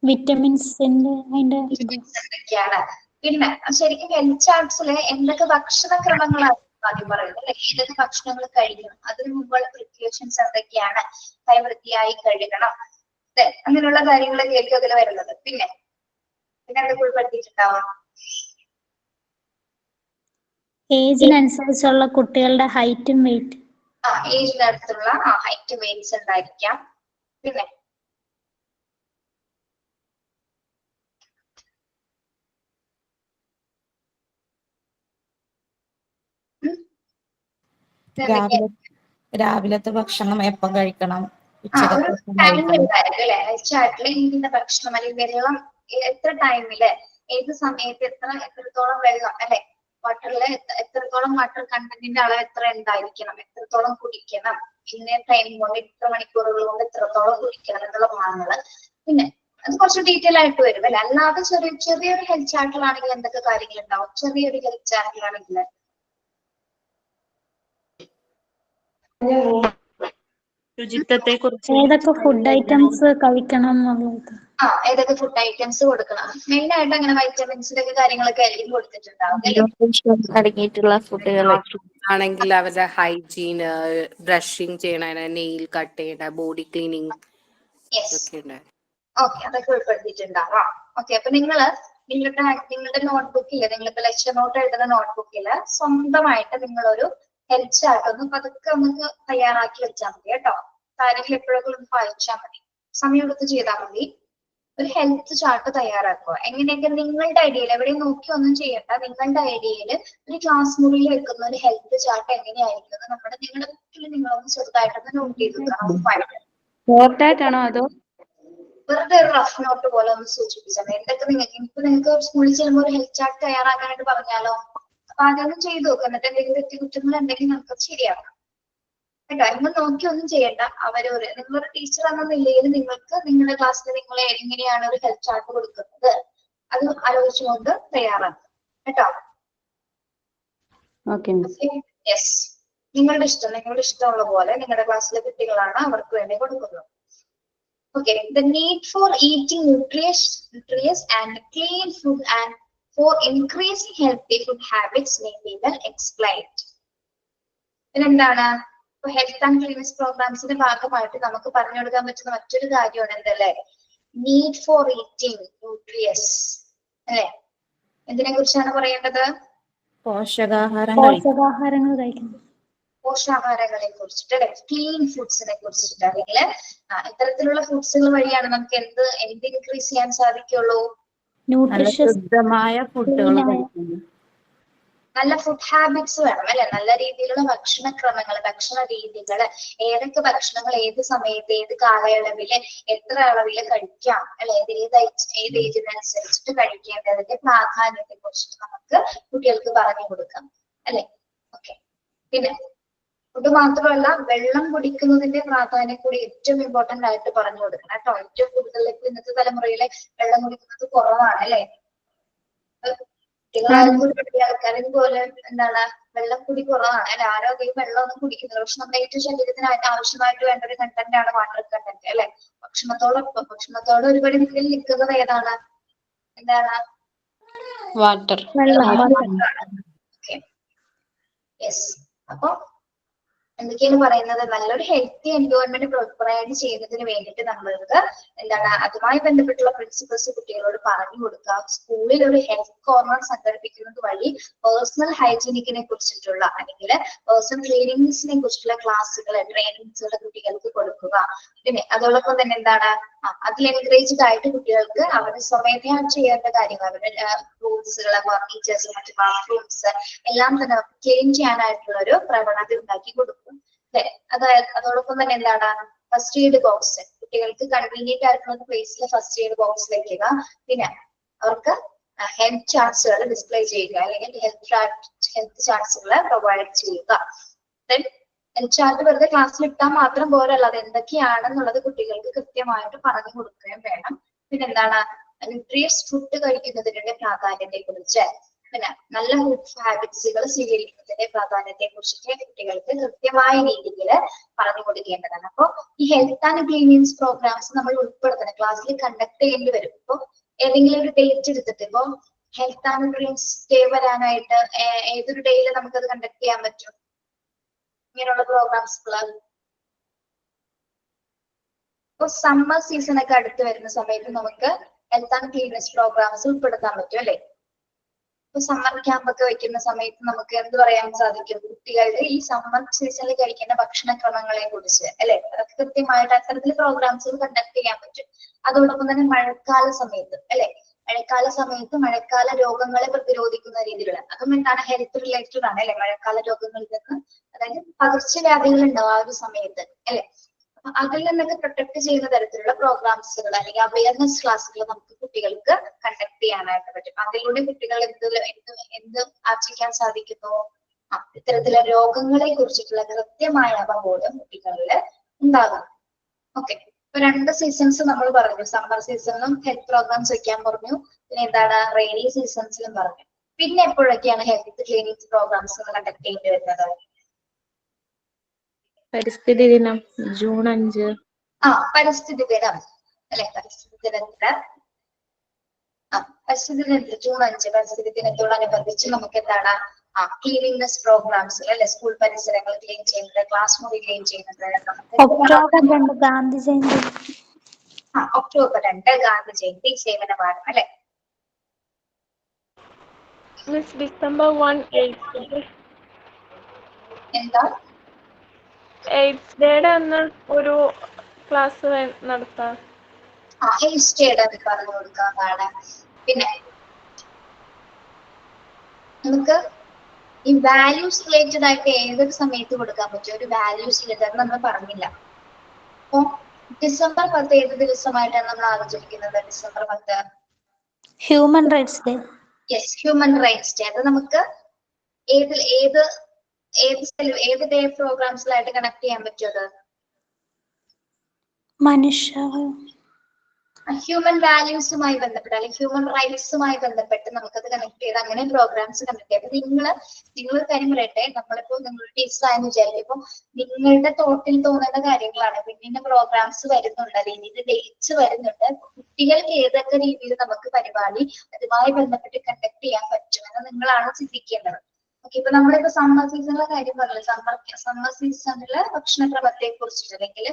വിറ്റമിൻസ് അതിന്റെ എന്തൊക്കെയാണ്, പിന്നെ ശരിക്കും ഹെൽത്ത് ചാർട്ട്സിൽ എന്തൊക്കെ ഭക്ഷണക്രമങ്ങളാണ് ആദ്യം പറയുന്നത് അല്ലെ, ഏതൊക്കെ ഭക്ഷണങ്ങൾ കഴിക്കണം, അതിനു മുമ്പുള്ള പ്രിക്കോഷൻസ് എന്തൊക്കെയാണ്, കൈ വൃത്തിയായി കഴുകണം, അങ്ങനെയുള്ള കാര്യങ്ങളൊക്കെ ആയിരിക്കും അതിൽ വരുന്നത്. പിന്നെ എന്തൊക്കെ ഉൾപ്പെടുത്തിയിട്ടുണ്ടാവാം? ഏജിനനുസരിച്ചുള്ള കുട്ടികളുടെ ഹൈറ്റും വെയിറ്റ്, ഏജിന്റെ അടുത്തുള്ള ഹൈറ്റ് വെയിറ്റ്സ് ഉണ്ടായിരിക്കാം. പിന്നെ രാവിലത്തെ ഭക്ഷണം എപ്പം കഴിക്കണം, ഒരു ടൈം ഉണ്ടായിരിക്കും അല്ലെ ഹെൽത്ത് ചാർട്ടിൽ ഇന്ന ഭക്ഷണം അല്ലെങ്കിൽ വെള്ളം എത്ര ടൈമില് ഏത് സമയത്ത് എത്രത്തോളം വെള്ളം അല്ലെ, വാട്ടറില് എത്രത്തോളം വാട്ടർ കണ്ടന്റിന്റെ അളവ് എത്ര ഉണ്ടായിരിക്കണം, എത്രത്തോളം കുടിക്കണം, ഇന്ന ടൈം കൊണ്ട് ഇത്ര മണിക്കൂറുകൾ കൊണ്ട് എത്രത്തോളം കുടിക്കണം എന്നുള്ള ഭാഗങ്ങള്. പിന്നെ അത് കുറച്ച് ഡീറ്റെയിൽ ആയിട്ട് വരും അല്ലെ. അല്ലാതെ ചെറിയൊരു ഹെൽത്ത് ചാർട്ടിലാണെങ്കിൽ എന്തൊക്കെ കാര്യങ്ങൾ ഉണ്ടാവും? ചെറിയൊരു ഹെൽത്ത് ചാർട്ടിലാണെങ്കിൽ ശുചിത്വത്തെ കുറിച്ച്, ഏതൊക്കെ ഫുഡ് ഐറ്റംസ് കഴിക്കണം എന്നുള്ളത്, ഏതൊക്കെ ഫുഡ് ഐറ്റംസ് കൊടുക്കണം, മെയിൻ ആയിട്ട് അങ്ങനെ വൈറ്റമിൻസിന്റെ ഒക്കെ കാര്യങ്ങളൊക്കെ ആയിരിക്കും കൊടുത്തിട്ടുണ്ടാവും അല്ലേ. അടങ്ങിയിട്ടുള്ള ഫുഡുകൾ ആണെങ്കിൽ അവരുടെ ഹൈജീന്, ബ്രഷിങ് ചെയ്യണ, നെയിൽ കട്ട് ചെയ്യണ, ബോഡി ക്ലീനിങ് ഒക്കെ ഉണ്ട്. ഓക്കെ, അതൊക്കെ ഉൾപ്പെടുത്തിയിട്ടുണ്ടാവാം. ഓക്കെ, അപ്പൊ നിങ്ങളുടെ നോട്ട്ബുക്കില്, നിങ്ങളിപ്പോ ലെക്ചർ നോട്ട് എഴുതുന്ന നോട്ട്ബുക്കില് സ്വന്തമായിട്ട് നിങ്ങളൊരു ഹെൽത്ത് ചാർട്ട് ഒന്ന് പതുക്കെ നമുക്ക് തയ്യാറാക്കി വെച്ചാൽ മതി കേട്ടോ. കാര്യങ്ങൾ എപ്പോഴൊക്കെ ഒന്ന് വായിച്ചാൽ മതി, സമയം എടുത്ത് ചെയ്താൽ മതി. ഒരു ഹെൽത്ത് ചാർട്ട് തയ്യാറാക്കുക. എങ്ങനെയൊക്കെ നിങ്ങളുടെ ഐഡിയയിൽ, എവിടെയും നോക്കി ഒന്നും ചെയ്യണ്ട, നിങ്ങളുടെ ഐഡിയയിൽ ഒരു ക്ലാസ് മുറിയിൽ വെക്കുന്ന ഒരു ഹെൽത്ത് ചാർട്ട് എങ്ങനെയായിരിക്കും നിങ്ങളുടെ ബുക്കിൽ നിങ്ങളൊന്ന് ചെറുതായിട്ടൊന്ന് നോട്ട് ചെയ്ത് ഷോർട്ടായിട്ടാണോ അതോ വെറുതെ ഒരു റഫ് നോട്ട് പോലെ ഒന്ന് സൂചിപ്പിച്ചാൽ എന്തൊക്കെ നിങ്ങൾക്ക് സ്കൂളിൽ ചെല്ലുമ്പോൾ ഒരു ഹെൽത്ത് ചാർട്ട് തയ്യാറാക്കാനായിട്ട് പറഞ്ഞാലോ, അപ്പൊ അതൊന്നും ചെയ്തു നോക്കുക. എന്നിട്ട് എന്തെങ്കിലും തെറ്റുകുറ്റങ്ങൾ ഉണ്ടെങ്കിൽ നമുക്ക് ശരിയാക്കാം കേട്ടോ. നിങ്ങൾ നോക്കി ഒന്നും ചെയ്യണ്ട. നിങ്ങളൊരു ടീച്ചർ എന്ന നിലയിൽ നിങ്ങൾക്ക് നിങ്ങളുടെ ക്ലാസ്സിൽ നിങ്ങൾ എങ്ങനെയാണ് ഒരു ഹെൽത്ത് ചാർട്ട് കൊടുക്കുന്നത് അത് ആലോചിച്ചുകൊണ്ട് തയ്യാറാക്കുക കേട്ടോ. യെസ്, നിങ്ങളുടെ ഇഷ്ടമുള്ള പോലെ നിങ്ങളുടെ ക്ലാസ്സിലെ കുട്ടികളാണ് അവർക്ക് വേണ്ടി കൊടുക്കുന്നത്. Okay, the need for eating nutritious and clean food and for increasing healthy food habits may be well explained. എന്താണ് ഹെൽത്ത് ആൻഡ് ക്ലീൻനെസ് പ്രോഗ്രാംസിന്റെ ഭാഗമായിട്ട് നമുക്ക് പറഞ്ഞു കൊടുക്കാൻ പറ്റുന്ന മറ്റൊരു കാര്യമാണ് എന്തല്ലേ, നീഡ് ഫോർ ഈറ്റിംഗ് ന്യൂട്രിയസ് അല്ലെ. എന്തിനെ കുറിച്ചാണ് പറയേണ്ടത്? പോഷകാഹാരങ്ങൾ കഴിക്കണം. പോഷകാഹാരങ്ങളെ കുറിച്ചിട്ട് അല്ലെ, ക്ലീൻ ഫുഡ്സിനെ കുറിച്ചിട്ട്, അല്ലെങ്കിൽ ഇത്തരത്തിലുള്ള ഫുഡ്സുകൾ വഴിയാണ് നമുക്ക് എന്ത് ഇൻക്രീസ് ചെയ്യാൻ സാധിക്കുള്ളൂ? ശുദ്ധമായ ഫുഡുകൾ കഴിക്കുന്നു. നല്ല ഫുഡ് ഹാബിറ്റ്സ് വേണം അല്ലെ, നല്ല രീതിയിലുള്ള ഭക്ഷണക്രമങ്ങൾ, ഭക്ഷണ രീതികൾ, ഏതൊക്കെ ഭക്ഷണങ്ങൾ ഏത് സമയത്ത് ഏത് കാലയളവില് എത്ര അളവില് കഴിക്കാം അല്ലെ, ഏത് ഏജിനനുസരിച്ചിട്ട് കഴിക്കേണ്ടതിന്റെ പ്രാധാന്യത്തെ കുറിച്ചിട്ട് നമുക്ക് കുട്ടികൾക്ക് പറഞ്ഞു കൊടുക്കാം അല്ലെ. ഓക്കെ, പിന്നെ ഫുഡ് മാത്രമല്ല വെള്ളം കുടിക്കുന്നതിന്റെ പ്രാധാന്യം കൂടി ഏറ്റവും ഇമ്പോർട്ടന്റ് ആയിട്ട് പറഞ്ഞു കൊടുക്കണം കേട്ടോ. ഏറ്റവും കൂടുതൽ ഇന്നത്തെ തലമുറയിലെ വെള്ളം കുടിക്കുന്നത് കുറവാണ് അല്ലെ. ആൾക്കാരും പോലെ എന്താണ് വെള്ളം കുടി കുറവാണ് അല്ലെ. ആരോഗ്യം വെള്ളം ഒന്നും കുടിക്കുന്നില്ല. പക്ഷെ നമ്മുടെ ഏറ്റവും ശരീരത്തിന് ആവശ്യമായിട്ട് വേണ്ട ഒരു കണ്ടന്റ് ആണ് വാട്ടർ കണ്ടന്റ് അല്ലെ. ഭക്ഷണത്തോട് ഒരുപാട് നിൽക്കുന്നത് ഏതാണ്? എന്താണ്? വാട്ടർ. യെസ്, അപ്പൊ എന്തൊക്കെയാണ് പറയുന്നത്? നല്ലൊരു ഹെൽത്തി എൻവയോൺമെന്റ് പ്രൊവൈഡ് ചെയ്യുന്നതിന് വേണ്ടിയിട്ട് നമ്മൾക്ക് എന്താണ് അതുമായി ബന്ധപ്പെട്ടുള്ള പ്രിൻസിപ്പിൾസ് കുട്ടികളോട് പറഞ്ഞു കൊടുക്കുക. സ്കൂളിൽ ഒരു ഹെൽത്ത് കോർണർ സംഘടിപ്പിക്കുന്നത് വഴി പേഴ്സണൽ ഹൈജീനിക്കിനെ കുറിച്ചിട്ടുള്ള അല്ലെങ്കിൽ പേഴ്സണൽ ക്ലീനിങ്സിനെ കുറിച്ചുള്ള ക്ലാസ്സുകൾ, ട്രെയിനിങ്സുകൾ കുട്ടികൾക്ക് കൊടുക്കുക. പിന്നെ അതോടൊപ്പം തന്നെ എന്താണ് അതിൽ എൻകറേജ്ഡ് ആയിട്ട് കുട്ടികൾക്ക് അവരുടെ സ്വമേധയാ ചെയ്യേണ്ട കാര്യങ്ങൾ, അവരുടെ റൂംസുകൾ, ഫർണിച്ചേഴ്സ്, മറ്റു ബാത്റൂംസ് എല്ലാം തന്നെ ക്ലീൻ ചെയ്യാനായിട്ടുള്ള ഒരു പ്രവണത ഉണ്ടാക്കി കൊടുക്കും. അതോടൊപ്പം തന്നെ എന്താണ് ഫസ്റ്റ് എയ്ഡ് ബോക്സ്, കുട്ടികൾക്ക് കൺവീനിയന്റ് ആയിട്ടുള്ള പ്ലേസിൽ ഫസ്റ്റ് എയ്ഡ് ബോക്സ് വെക്കുക. പിന്നെ അവർക്ക് ഹെൽത്ത് ചാർട്ട്സുകൾ ഡിസ്പ്ലേ ചെയ്യുക അല്ലെങ്കിൽ ഹെൽത്ത് ചാർട്ട്സുകൾ പ്രൊവൈഡ് ചെയ്യുക. ചാർട്ട് വെറുതെ ക്ലാസ്സിൽ ഇട്ടാൽ മാത്രം പോരല്ല, അത് എന്തൊക്കെയാണെന്നുള്ളത് കുട്ടികൾക്ക് കൃത്യമായിട്ട് പറഞ്ഞു കൊടുക്കുകയും വേണം. പിന്നെ എന്താണ് ന്യൂട്രിയസ് ഫുഡ് കഴിക്കുന്നതിന്റെ പ്രാധാന്യത്തെ കുറിച്ച്, പിന്നെ നല്ല ഫുഡ് ഹാബിറ്റ്സുകൾ സ്വീകരിക്കുന്നതിന്റെ പ്രാധാന്യത്തെ കുറിച്ചിട്ട് കുട്ടികൾക്ക് കൃത്യമായ രീതിയിൽ പറഞ്ഞു കൊടുക്കേണ്ടതാണ്. അപ്പോൾ ഈ ഹെൽത്ത് ആൻഡ് ക്ലീനിങ്സ് പ്രോഗ്രാംസ് നമ്മൾ ഉൾപ്പെടുത്തണം, ക്ലാസ്സിൽ കണ്ടക്ട് ചെയ്യേണ്ടി വരും. ഇപ്പോൾ ഏതെങ്കിലും ഒരു ഡേറ്റ് എടുത്തിട്ട് ഇപ്പൊ ഹെൽത്ത് ആൻഡ് ഡ്രീംസ് ഡേ വരാനായിട്ട് ഏതൊരു ഡേയിൽ നമുക്കത് കണ്ടക്ട് ചെയ്യാൻ പറ്റും ഇങ്ങനെയുള്ള പ്രോഗ്രാംസുകൾ? ഇപ്പൊ സമ്മർ സീസൺ ഒക്കെ അടുത്ത് വരുന്ന സമയത്ത് നമുക്ക് ഹെൽത്ത് ആൻഡ് ക്ലീനസ് പ്രോഗ്രാംസ് ഉൾപ്പെടുത്താൻ പറ്റും അല്ലെ? ഇപ്പൊ സമ്മർ ക്യാമ്പ് ഒക്കെ വെക്കുന്ന സമയത്ത് നമുക്ക് എന്ത് പറയാൻ സാധിക്കും? കുട്ടികളുടെ ഈ സമ്മർ സീസണിൽ കഴിക്കേണ്ട ഭക്ഷണക്രമങ്ങളെ കുറിച്ച് അല്ലെ, അതൊക്കെ കൃത്യമായിട്ട് അത്തരത്തിൽ പ്രോഗ്രാംസുകൾ കണ്ടക്ട് ചെയ്യാൻ പറ്റും. അതോടൊപ്പം തന്നെ മഴക്കാല സമയത്ത് അല്ലെ, മഴക്കാല സമയത്ത് മഴക്കാല രോഗങ്ങളെ പ്രതിരോധിക്കുന്ന രീതിയിലുള്ള, അതും എന്താണ് ഹെൽത്ത് റിലേറ്റഡ് ആണ് അല്ലെ, മഴക്കാല രോഗങ്ങളിൽ നിന്ന്, അതായത് പകർച്ചവ്യാധികൾ ഉണ്ടാവും ആ ഒരു സമയത്ത് അല്ലെ, അതിൽ നിന്നൊക്കെ പ്രൊട്ടക്ട് ചെയ്യുന്ന തരത്തിലുള്ള പ്രോഗ്രാംസുകൾ അല്ലെങ്കിൽ അവയർനെസ് ക്ലാസ്സുകൾ നമുക്ക് കുട്ടികൾക്ക് കണ്ടക്ട് ചെയ്യാനായിട്ട് പറ്റും. അതിലൂടെ കുട്ടികൾ എന്ത് ആർജിക്കാൻ സാധിക്കുന്നു? ഇത്തരത്തിലുള്ള രോഗങ്ങളെ കുറിച്ചിട്ടുള്ള കൃത്യമായ അവബോധം കുട്ടികളിൽ ഉണ്ടാകും. ഓക്കെ, ഇപ്പൊ 2 സീസൺസ് നമ്മൾ പറഞ്ഞു, സമ്മർ സീസണിലും ഹെൽത്ത് പ്രോഗ്രാംസ് വെക്കാൻ പറഞ്ഞു, പിന്നെ എന്താണ് റെയിനി സീസൺസിലും പറഞ്ഞു. പിന്നെ എപ്പോഴൊക്കെയാണ് ഹെൽത്ത് ക്ലീനിങ് പ്രോഗ്രാംസ് കണ്ടക്ട് ചെയ്യേണ്ടി വരുന്നത്? പരിസ്ഥിതി ദിനം ജൂൺ 5. പരിസ്ഥിതി ദിനം അല്ലെ, പരിസ്ഥിതി ദിനത്തിന് പരിസ്ഥിതി ദിനത്തിൽ ജൂൺ 5 പരിസ്ഥിതി ദിനത്തോടനുബന്ധിച്ച് നമുക്ക് എന്താണ് ക്ലീനിങ്നെസ് പ്രോഗ്രാംസ് അല്ലെ, സ്കൂൾ പരിസരങ്ങൾ ക്ലീൻ ചെയ്യുന്നത്, ക്ലാസ് മുറി ക്ലീൻ ചെയ്യുന്നത്. ഒക്ടോബർ 2 ഗാന്ധി ജയന്തി. ഒക്ടോബർ 2 ഗാന്ധി ജയന്തി സേവനവാരം അല്ലെ. മിസ് ഡിസംബർ 1 AIDS എന്താ? AIDS ഡേയുടെ അന്ന് ഒരു ക്ലാസ് നടത്താം. AIDS ഡേയുടെ പറഞ്ഞു കൊടുക്കാവുന്നതാണ്. പിന്നെ നമുക്ക് ഈ വാല്യൂസ് റിലേറ്റഡ് ആയിട്ട് ഏതൊരു സമയത്ത് കൊടുക്കാൻ പറ്റും? ഒരു വാല്യൂസ് റിലേറ്റഡ് നമ്മൾ പറഞ്ഞില്ല. അപ്പൊ ഡിസംബർ 10 ഏത് ദിവസമായിട്ടാണ് നമ്മൾ ആലോചിക്കുന്നത്? December 10 human rights day. Yes, human rights day. അത് നമുക്ക് ഏത് ഡേ പ്രോഗ്രാംസിലായിട്ട് കണക്ട് ചെയ്യാൻ പറ്റുമത്? ഹ്യൂമൻ വാല്യൂസുമായി ബന്ധപ്പെട്ട് അല്ലെങ്കിൽ ഹ്യൂമൻ റൈറ്റ്സുമായി ബന്ധപ്പെട്ട് നമുക്കത് കണക്ട് ചെയ്ത് അങ്ങനെ പ്രോഗ്രാംസ് കണക്ട് ചെയ്യാം. അപ്പൊ നിങ്ങളൊരു കാര്യം പറയട്ടെ, നമ്മളിപ്പോ നിങ്ങളുടെ ടീച്ചറായെന്ന് വിചാരിക്കും, ഇപ്പൊ നിങ്ങളുടെ തോട്ടിൽ തോന്നുന്ന കാര്യങ്ങളാണ്, പിന്നെ പ്രോഗ്രാംസ് വരുന്നുണ്ട് അല്ലെങ്കിൽ ഡേറ്റ്സ് വരുന്നുണ്ട്, കുട്ടികൾക്ക് ഏതൊക്കെ രീതിയിൽ നമുക്ക് പരിപാടി അതുമായി ബന്ധപ്പെട്ട് കണ്ടക്ട് ചെയ്യാൻ പറ്റുമെന്ന് നിങ്ങളാണ് ചിന്തിക്കേണ്ടത്. ഓക്കെ, ഇപ്പൊ നമ്മളിപ്പോ സമ്മർ സീസണിലെ കാര്യം പറഞ്ഞത്, സമ്മർ സീസണിലെ ഭക്ഷണക്രമത്തെ കുറിച്ചിട്ട് അല്ലെങ്കിൽ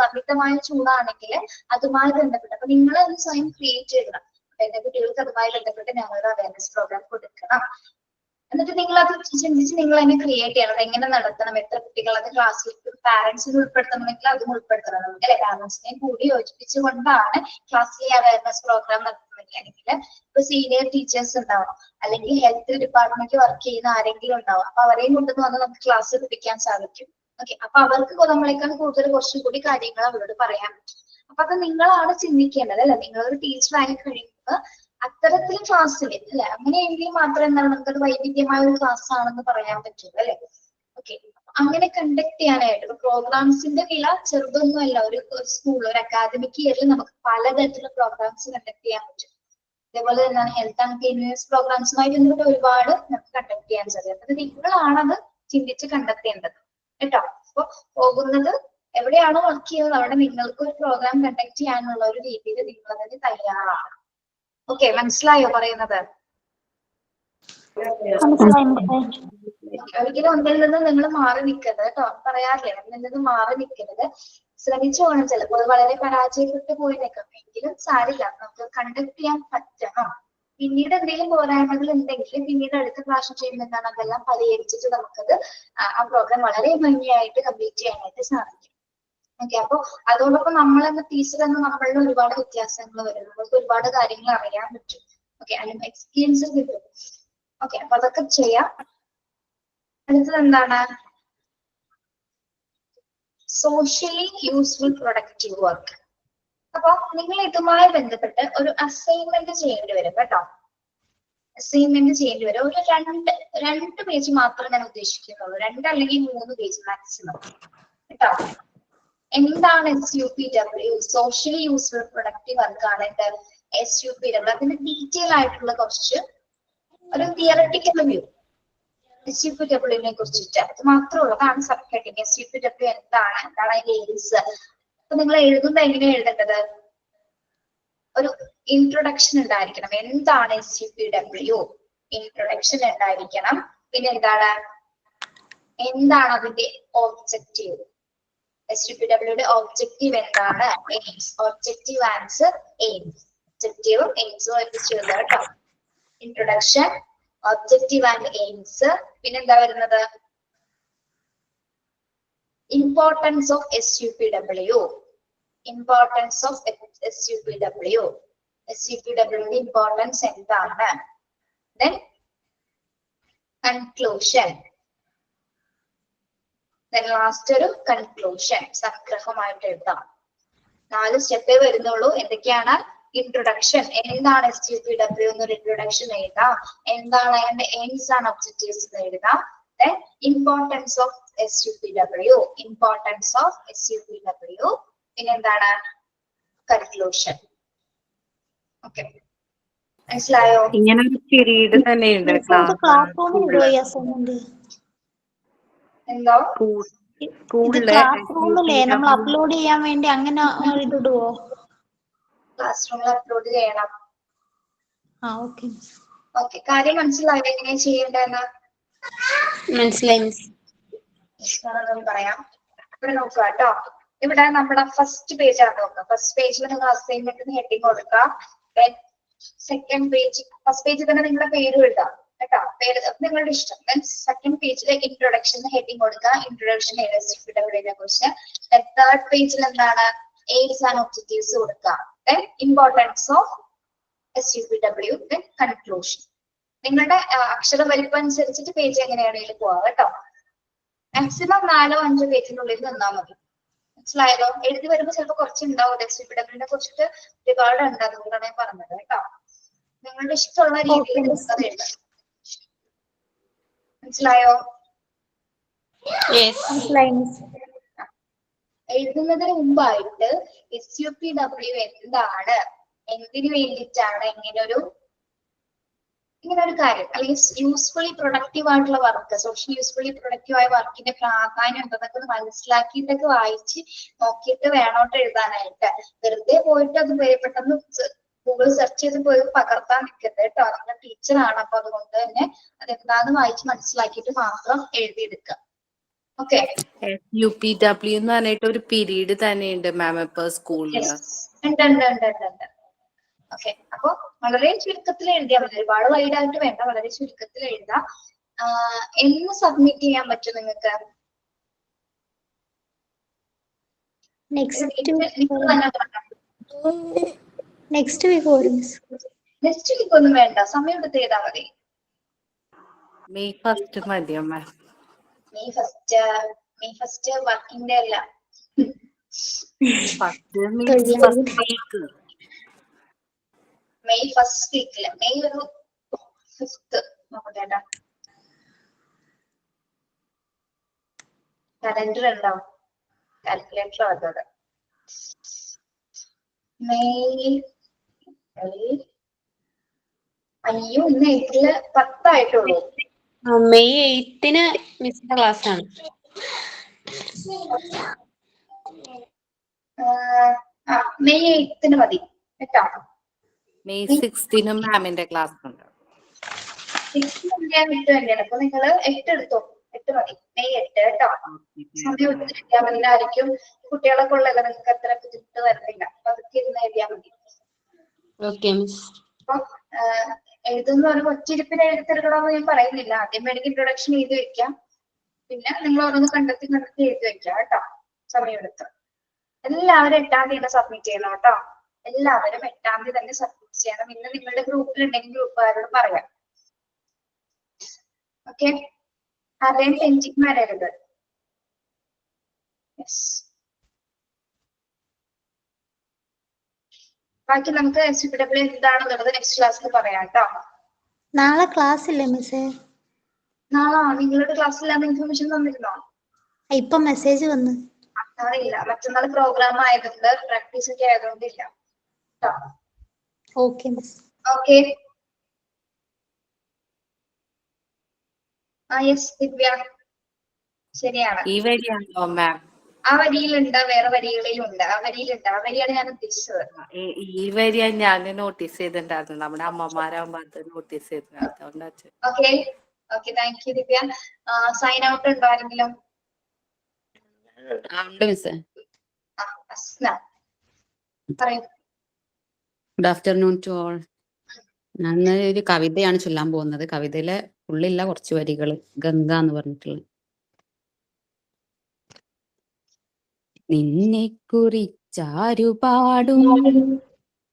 അമിതമായ ചൂടാണെങ്കിൽ അതുമായി ബന്ധപ്പെട്ട് അപ്പൊ നിങ്ങൾ അത് സ്വയം ക്രിയേറ്റ് ചെയ്യണം. എന്റെ കുട്ടികൾക്ക് അതുമായി ബന്ധപ്പെട്ട് ഞങ്ങളുടെ അവയർനെസ് പ്രോഗ്രാം കൊടുക്കണം. എന്നിട്ട് നിങ്ങൾ അത് ചിന്തിച്ച് നിങ്ങൾ തന്നെ ക്രിയേറ്റ് ചെയ്യണം. എങ്ങനെ നടത്തണം, എത്ര കുട്ടികൾ അത് ക്ലാസ്സിൽ പാരന്റ്സിനെ ഉൾപ്പെടുത്തണമെങ്കിൽ അതും ഉൾപ്പെടുത്തണം നമുക്ക് അല്ലെ. പാരന്റ്സിനെ കൂടി യോജിപ്പിച്ചുകൊണ്ടാണ് ക്ലാസ്സിലെ അവയർനെസ് പ്രോഗ്രാം നടത്തുന്നത്. അല്ലെങ്കിൽ ഇപ്പൊ സീനിയർ ടീച്ചേഴ്സ് ഉണ്ടാവും, അല്ലെങ്കിൽ ഹെൽത്ത് ഡിപ്പാർട്ട്മെന്റ് വർക്ക് ചെയ്യുന്ന ആരെങ്കിലും ഉണ്ടാവും. അപ്പൊ അവരെയും കൊണ്ടുവന്ന് വന്ന് നമുക്ക് ക്ലാസ് എടുപ്പിക്കാൻ സാധിക്കും. ഓക്കെ, അപ്പൊ അവർക്ക് നമ്മളെക്കാൾ കൂടുതൽ കുറച്ചുകൂടി കാര്യങ്ങൾ അവരോട് പറയാൻ പറ്റും. അപ്പൊ അത് നിങ്ങളാണ് ചിന്തിക്കേണ്ടത് അല്ലെ. നിങ്ങളൊരു ടീച്ചറായി കഴിയുമ്പോൾ അത്തരത്തിൽ ക്ലാസ്സിൽ അല്ലെ, അങ്ങനെയെങ്കിൽ മാത്രമേ എന്താണ് നമുക്കത് വൈവിധ്യമായ ഒരു ക്ലാസ് ആണെന്ന് പറയാൻ പറ്റുള്ളൂ അല്ലെ. ഓക്കെ, അങ്ങനെ കണ്ടക്ട് ചെയ്യാനായിട്ട് പ്രോഗ്രാംസിന്റെ വില ചെറുതൊന്നും അല്ല. ഒരു സ്കൂൾ ഒരു അക്കാദമിക് ഇയറിൽ നമുക്ക് പലതരത്തിലുള്ള പ്രോഗ്രാംസ് കണ്ടക്ട് ചെയ്യാൻ പറ്റും. അതേപോലെ തന്നെ ഹെൽത്ത് ആൻഡ് ക്ലീൻലിനെസ് പ്രോഗ്രാംസുമായി ബന്ധപ്പെട്ട് ഒരുപാട് നമുക്ക് കണ്ടക്ട് ചെയ്യാൻ സാധിക്കും. അത് നിങ്ങളാണത് ചിന്തിച്ച് കണ്ടെത്തേണ്ടത് കേട്ടോ. അപ്പൊ പോകുന്നത് എവിടെയാണോ വർക്ക് ചെയ്യുന്നത് അവിടെ നിങ്ങൾക്ക് ഒരു പ്രോഗ്രാം കണ്ടക്ട് ചെയ്യാനുള്ള ഒരു രീതിയിൽ നിങ്ങൾ അതിന് തയ്യാറാണ്. ഓക്കെ, മനസ്സിലായോ പറയുന്നത്? ഒരിക്കലും ഒന്നിൽ നിന്ന് നിങ്ങൾ മാറി നിൽക്കരുത് കേട്ടോ. പറയാറില്ലേ, ഒന്നിൽ നിന്ന് മാറി നിൽക്കരുത്. ശ്രമിച്ചു പോകണം. ചിലപ്പോൾ വളരെ പരാജയപ്പെട്ട് പോയി നിൽക്കാം, എങ്കിലും സാരില്ല, നമുക്ക് കണ്ടക്ട് ചെയ്യാൻ പറ്റണം. പിന്നീട് എന്തെങ്കിലും പോരായ്മകൾ ഉണ്ടെങ്കിൽ പിന്നീട് അടുത്ത പ്രാവശ്യം ചെയ്യുന്നതാണ് അതെല്ലാം പരിഹരിച്ചിട്ട് നമുക്കത് ആ പ്രോഗ്രാം വളരെ ഭംഗിയായിട്ട് കംപ്ലീറ്റ് ചെയ്യാനായിട്ട് സാധിക്കും. ഓക്കെ, അപ്പൊ അതോടൊപ്പം നമ്മളെന്ന ടീച്ചർ എന്ന നമ്മളിൽ ഒരുപാട് വ്യത്യാസങ്ങൾ വരും. നമുക്ക് ഒരുപാട് കാര്യങ്ങൾ അറിയാൻ പറ്റും. ഓക്കെ, അതിന് എക്സ്പീരിയൻസ് കിട്ടും. ഓക്കെ, അപ്പൊ അതൊക്കെ ചെയ്യാം. അടുത്തത് എന്താണ്? Socially useful productive work. അപ്പൊ നിങ്ങൾ ഇതുമായി ബന്ധപ്പെട്ട് ഒരു അസൈൻമെന്റ് ചെയ്യേണ്ടി വരും കേട്ടോ. അസൈൻമെന്റ് ചെയ്യേണ്ടി വരും. ഒരു രണ്ട് പേജ് മാത്രമേ ഞാൻ ഉദ്ദേശിക്കുന്നുള്ളൂ, 2 അല്ലെങ്കിൽ 3 പേജ് മാക്സിമം കേട്ടോ. എന്താണ് SUPW? സോഷ്യലി യൂസ്ഫുൾ പ്രൊഡക്റ്റീവ് വർക്കാണ് SUPW. അതിന്റെ ഡീറ്റെയിൽ ആയിട്ടുള്ള കുറച്ച് ഒരു തിയറട്ടിക്കൽ വ്യൂ SUPW കുറിച്ചിട്ട് അത് മാത്രമേ ഉള്ളൂ. അതാണ് സബ് ഹെഡിങ്. SUPW എന്താണ് അതിന്റെ എയിംസ്. അപ്പൊ നിങ്ങൾ എഴുതുമ്പോൾ എങ്ങനെയാണ് എഴുതേണ്ടത്? ഒരു ഇൻട്രൊഡക്ഷൻ ഉണ്ടായിരിക്കണം. എന്താണ് SUPW? ഇൻട്രൊഡക്ഷൻ ഉണ്ടായിരിക്കണം. പിന്നെ എന്താണ് അതിന്റെ ഒബ്ജക്റ്റീവ്? SUPWയുടെ ഒബ്ജക്റ്റീവ് എന്താണ്? എയിംസ്. Objective answer aims. ഒബ്ജക്റ്റീവും എയിംസും ഒരുമിച്ച് എഴുതുക കേട്ടോ. Introduction, objective and aims. പിന്നെന്താ വരുന്നത്? Importance of SUPW. Importance of SUPW. SUPWയുടെ ഇമ്പോർട്ടൻസ് എന്താണ്? Then conclusion. Then ലാസ്റ്റ് ഒരു കൺക്ലൂഷൻ സംഗ്രഹമായിട്ട് എഴുതാം. 4 സ്റ്റെപ്പേ വരുന്നുള്ളൂ. എന്തൊക്കെയാണ്? ഇൻട്രൊഡക്ഷൻ, എന്താണ് SUPW എന്നൊരു ഇൻട്രൊഡക്ഷൻ എഴുതാം. എന്താണ് അതിന്റെ എയിംസ് ആൻഡ് ഒബ്ജക്റ്റീവ്സ് എഴുതാം. Then importance of SUPW. Importance of SUPW. പിന്നെ എന്താണ്? കൺക്ലൂഷൻ. ഓക്കെ, മനസ്സിലായോ? ഇങ്ങനെ ഒരു പീരീഡ് തന്നെയുണ്ട് ക്ലാസ് റൂമിൽ അസൈൻമെന്റ്. എന്തോ ക്ലാസ് റൂമിലെ നമ്മൾ അപ്ലോഡ് ചെയ്യാൻ വേണ്ടി അങ്ങനെ ഇതിടുവോ? ക്ലാസ് റൂമിൽ അപ്ലോഡ് ചെയ്യണം. ഓക്കെ. ഓക്കെ, കാര്യം മനസ്സിലായോ എങ്ങനെയാ ചെയ്യേണ്ടതെന്ന്? മനസ്സിലായി. പറയാം. ഇവിടെ നോക്കുക കേട്ടോ. ഇവിടെ നമ്മുടെ ഫസ്റ്റ് പേജ് ആണ് നോക്കുക. ഫസ്റ്റ് പേജിൽ നിങ്ങൾ അസൈൻമെന്റിന് ഹെഡിങ് കൊടുക്കുക. സെക്കൻഡ് പേജ്, ഫസ്റ്റ് പേജിൽ തന്നെ നിങ്ങളുടെ പേര് എഴുതാം കേട്ടോ. പേര് നിങ്ങളുടെ ഇഷ്ടം. സെക്കൻഡ് പേജിൽ ഇൻട്രൊഡക്ഷൻ ഹെഡിങ് കൊടുക്കുക. ഇൻട്രൊഡക്ഷൻ SUPW കുറിച്ച്. തേർഡ് പേജിൽ എന്താണ്? എയിംസ് ആൻഡ് ഒബ്ജക്റ്റീവ്സ് കൊടുക്കുക. Importance of SUPW. കൺക്ലൂഷൻ. നിങ്ങളുടെ അക്ഷര വലിപ്പം അനുസരിച്ചിട്ട് പേജ് എങ്ങനെയാണെങ്കിലും പോവാം കേട്ടോ. മാക്സിമം 4-5 പേജിനുള്ളിൽ നിന്നാൽ മതി. മനസ്സിലായതോ? എഴുതി വരുമ്പോൾ ചിലപ്പോൾ കുറച്ചുണ്ടാവും. SUPWനെ കുറിച്ചിട്ട് ഒരുപാട് ഉണ്ട്. അതുകൊണ്ടാണ് ഞാൻ പറഞ്ഞത് കേട്ടോ. നിങ്ങളുടെ ഇഷ്ടമുള്ള രീതിയിൽ അത് എഴുതാം. മനസ്സിലായോ? എഴുതുന്നതിന് മുമ്പായിട്ട് SUPW എന്താണ്, എന്തിനു വേണ്ടിയിട്ടാണ് ഇങ്ങനെ ഒരു കാര്യം, അല്ലെങ്കിൽ യൂസ്ഫുള്ളി പ്രൊഡക്റ്റീവ് ആയിട്ടുള്ള വർക്ക്, സോഷ്യൽ യൂസ്ഫുള്ളി പ്രൊഡക്റ്റീവ് ആയ വർക്കിന്റെ പ്രാധാന്യം എന്തെന്നൊക്കെ മനസ്സിലാക്കിയിട്ടൊക്കെ വായിച്ച് നോക്കിയിട്ട് വേണോട്ട് എഴുതാനായിട്ട്. വെറുതെ പോയിട്ട് അത് പെട്ടെന്ന് ഗൂഗിൾ സെർച്ച് ചെയ്ത് പോയി പകർത്താൻ നിൽക്കരുത് കേട്ടോ. നമ്മുടെ ടീച്ചറാണ്, അപ്പൊ അതുകൊണ്ട് തന്നെ അതെന്താന്ന് വായിച്ച് മനസ്സിലാക്കിയിട്ട് മാത്രം എഴുതിയെടുക്കുക. ഓക്കെ. SUPW എന്ന് പറഞ്ഞിട്ട് ഒരു പീരീഡ് തന്നെയുണ്ട് മാം ഇപ്പൊ സ്കൂളിൽ. ഉണ്ട്. ഓക്കെ, അപ്പൊ വളരെ ചുരുക്കത്തിൽ എഴുതിയാൽ മതി. ഒരുപാട് വൈഡായിട്ട് വേണ്ട, വളരെ ചുരുക്കത്തിൽ എഴുതാം. എന്ന് സബ്മിറ്റ് ചെയ്യാൻ പറ്റും നിങ്ങൾക്ക്? നെക്സ്റ്റ് വീക്ക് ഒന്നും വേണ്ട, സമയം എടുത്ത് ചെയ്താൽ മതി. May 1st മതിയോ മാം? മെയ് ഫസ്റ്റ് വർക്കിംഗ് ഡേ അല്ല. മെയ് ഫസ്റ്റ് വീക്കില്, മെയ് ഒരു 5th നോക്കട്ടെ. കലണ്ടർ ഉണ്ടാവും, കാൽക്കുലേറ്റർ ആകാതെ. അയ്യോ, ഇന്ന് ഏപ്രിൽ 10 ആയിട്ടുള്ളൂ. മെയ് 8 മിസ്സിന്റെ ക്ലാസ് ആണ്. മെയ് 8 മതി കേട്ടോ. May 6 മാമിന്റെ ക്ലാസ് ഉണ്ട്. 6 അപ്പൊ നിങ്ങള് 8 എടുത്തോ. 8 മതി, മെയ് 8 കേട്ടോ. സമയം എടുത്തിട്ട് എല്ലാവർക്കും കുട്ടികളൊക്കെ ഉള്ളല്ലോ, നിങ്ങൾക്ക് അത്ര ബുദ്ധിമുട്ട് വരുന്നില്ല. അപ്പൊ അതൊക്കെ ഇരുന്ന് എഴുതിയാൽ മതി. അപ്പൊ എഴുതുന്ന ഒരു ഒറ്റിരിപ്പിന് എഴുതിത്തീർക്കണമെന്ന് ഞാൻ പറയുന്നില്ല. ആദ്യം വേണമെങ്കിൽ ഇൻട്രൊഡക്ഷൻ എഴുതി വെക്കാം, പിന്നെ നിങ്ങൾ ഓരോന്ന് കണ്ടെത്തി എഴുതി വെക്കാം കേട്ടോ. സമയമെടുത്ത് എല്ലാവരും 8-ാം തീയതി സബ്മിറ്റ് ചെയ്യണം കേട്ടോ. എല്ലാവരും 8-ാം തീയതി തന്നെ സബ്മിറ്റ് ചെയ്യണം. ഇന്ന് നിങ്ങളുടെ ഗ്രൂപ്പിൽ ഉണ്ടെങ്കിൽ ഗ്രൂപ്പുകാരോട് പറയാം. ഓക്കെ, ആരെയും പെൻഡിങ് വരരുത്. ബാക്കി നമുക്ക് SUPW എന്താണെന്നുള്ളത് നെക്സ്റ്റ് ക്ലാസ്സിൽ പറയാം കേട്ടോ. നാളെ ക്ലാസ് ഇല്ലേ മിസ്സേ? നാളെ നിങ്ങളുടെ ക്ലാസ്സിലാണ് ഇൻഫർമേഷൻ തന്നിരുന്നോ? ഇപ്പൊ മെസ്സേജ് വന്ന്. അറിയില്ല, മറ്റന്നാൾ പ്രോഗ്രാം ആയതുകൊണ്ട് പ്രാക്ടീസ് ഒക്കെ ആയതുകൊണ്ടില്ല. Okay miss. Okay. Yes Divya, ശരിയാണ്. ഈ വരിയാണോ മാം? ആ വരിയിലുണ്ട്, വേറെ വരികളിലുണ്ട്. ആ വരിയാണ് ഞാൻ ഉദ്ദേശിച്ചത്. ഈ വരിയാ ഞാൻ നോട്ടീസ് ചെയ്തിട്ടുണ്ടായിരുന്നു. നമ്മുടെ അമ്മമാരാകുമ്പോ അത് നോട്ടീസ് ചെയ്തിട്ടുണ്ടായിരുന്നു. Okay okay, thank you Divya. Sign out ഉണ്ടോ ആരെങ്കിലും? പറയൂ. Good afternoon to all. ഞാൻ ഒരു കവിതയാണ് ചൊല്ലാൻ പോകുന്നത്. കവിതയിലെ ഫുള്ളില്ല, കുറച്ച് വരികൾ. ഗംഗ എന്ന് പറഞ്ഞിട്ടുള്ള. നിന്നെ കുറിച്ചാരു പാടും,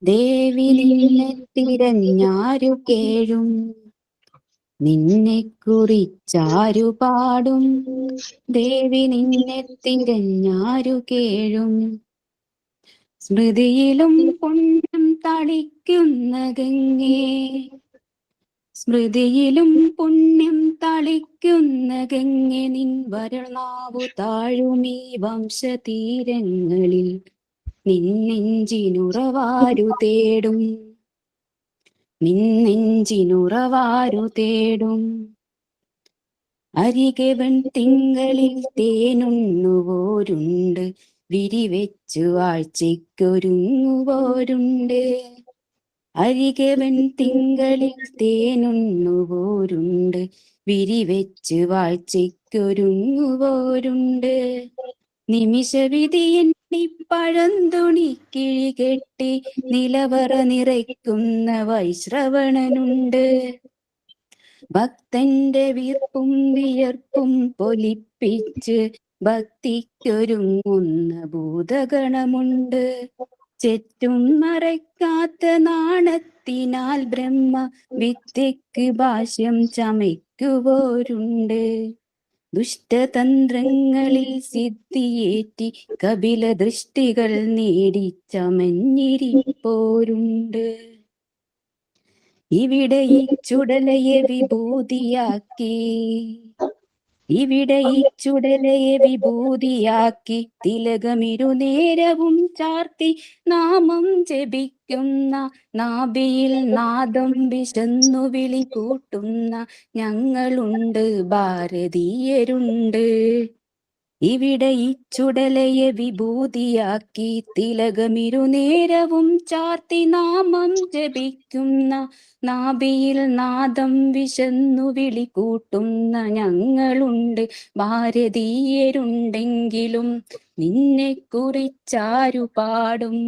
ദേവി നിന്നെ തിരഞ്ഞാരു കേഴും. നിന്നെ കുറിച്ചാരു പാടും, ദേവി നിന്നെ തിരഞ്ഞാരു കേഴും. സ്മൃതിയിലും പുണ്യം തളിക്കുന്ന ഗംഗേ, സ്മൃതിയിലും പുണ്യം തളിക്കുന്ന ഗംഗെ, നിൻ വരളാവു താഴുമീ വംശതീരങ്ങളിൽ. നിന്നെഞ്ചിനുറവാരു തേടും, നിന്നെഞ്ചിനുറവാരു തേടും. അരികെ വെൺതിങ്കളിൽ തേനുണ്ണുവോരുണ്ട്, വിരിവെച്ചു വാഴ്ചയ്ക്കൊരുങ്ങുവോരുണ്ട്. അരികെ വെൺതിങ്കളിൽ തേനുണ്ണുവോരുണ്ട്, വിരിവെച്ചു വാഴ്ചയ്ക്കൊരുങ്ങുവോരുണ്ട്. നിമിഷവിധി എണ്ണി പഴന്തുണി കിഴികെട്ടി നിലവറ നിറയ്ക്കുന്ന വൈശ്രവണനുണ്ട്. ഭക്തന്റെ വീർപ്പും വിയർപ്പും പൊലിപ്പിച്ച് ഭക്തിക്കൊരുങ്ങുന്ന ഭൂതഗണമുണ്ട്. ചെറ്റും മറയ്ക്കാത്ത നാണത്തിനാൽ ബ്രഹ്മ വിദ്യയ്ക്ക് ഭാഷ്യം ചമയ്ക്കുവോരുണ്ട്. ദുഷ്ടതന്ത്രങ്ങളിൽ സിദ്ധിയേറ്റി കപില ദൃഷ്ടികൾ നേടി ചമഞ്ഞിരിപ്പോരുണ്ട്. ഇവിടെ ഈ ചുടലയെ വിഭൂതിയാക്കി, ഇവിടെ ഈ ചുടലയെ വിഭൂതിയാക്കി തിലകമിരുനേരവും ചാർത്തി നാമം ജപിക്കുന്ന, നാഭിയിൽ നാദം വിശന്നു വിളി കൂട്ടുന്ന ഞങ്ങളുണ്ട്, ഭാരതീയരുണ്ട്. ഇവിടെ ഈ ചുടലയെ വിഭൂതിയാക്കി തിലകമിരുനേരവും ചാർത്തി നാമം ജപിക്കുന്ന, നാഭിയിൽ നാദം വിശന്നു വിളി കൂട്ടുന്ന ഞങ്ങളുണ്ട്, ഭാരതീയരുണ്ടെങ്കിലും നിന്നെ കുറിച്ചാരു പാടും,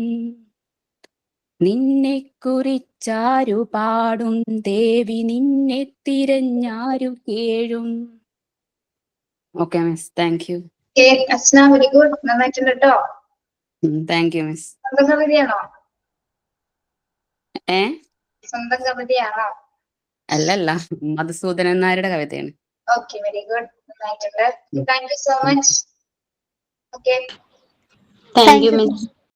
നിന്നെ കുറിച്ചാരു പാടും, ദേവി നിന്നെ തിരഞ്ഞാരു കേഴും. Okay miss, thank you. Asna, very good, നന്നായിട്ടുണ്ട് കേട്ടോ. Thank you miss. സ്വന്തം കവിതയാണോ? ഏ, സ്വന്തം കവിതയാണോ? അല്ലല്ല, മധുസൂദനൻ നായരുടെ കവിതയാണ്. ഓക്കെ, വെരി ഗുഡ്, നന്നായിട്ടുണ്ട്. Thank you so much. Okay, thank you miss.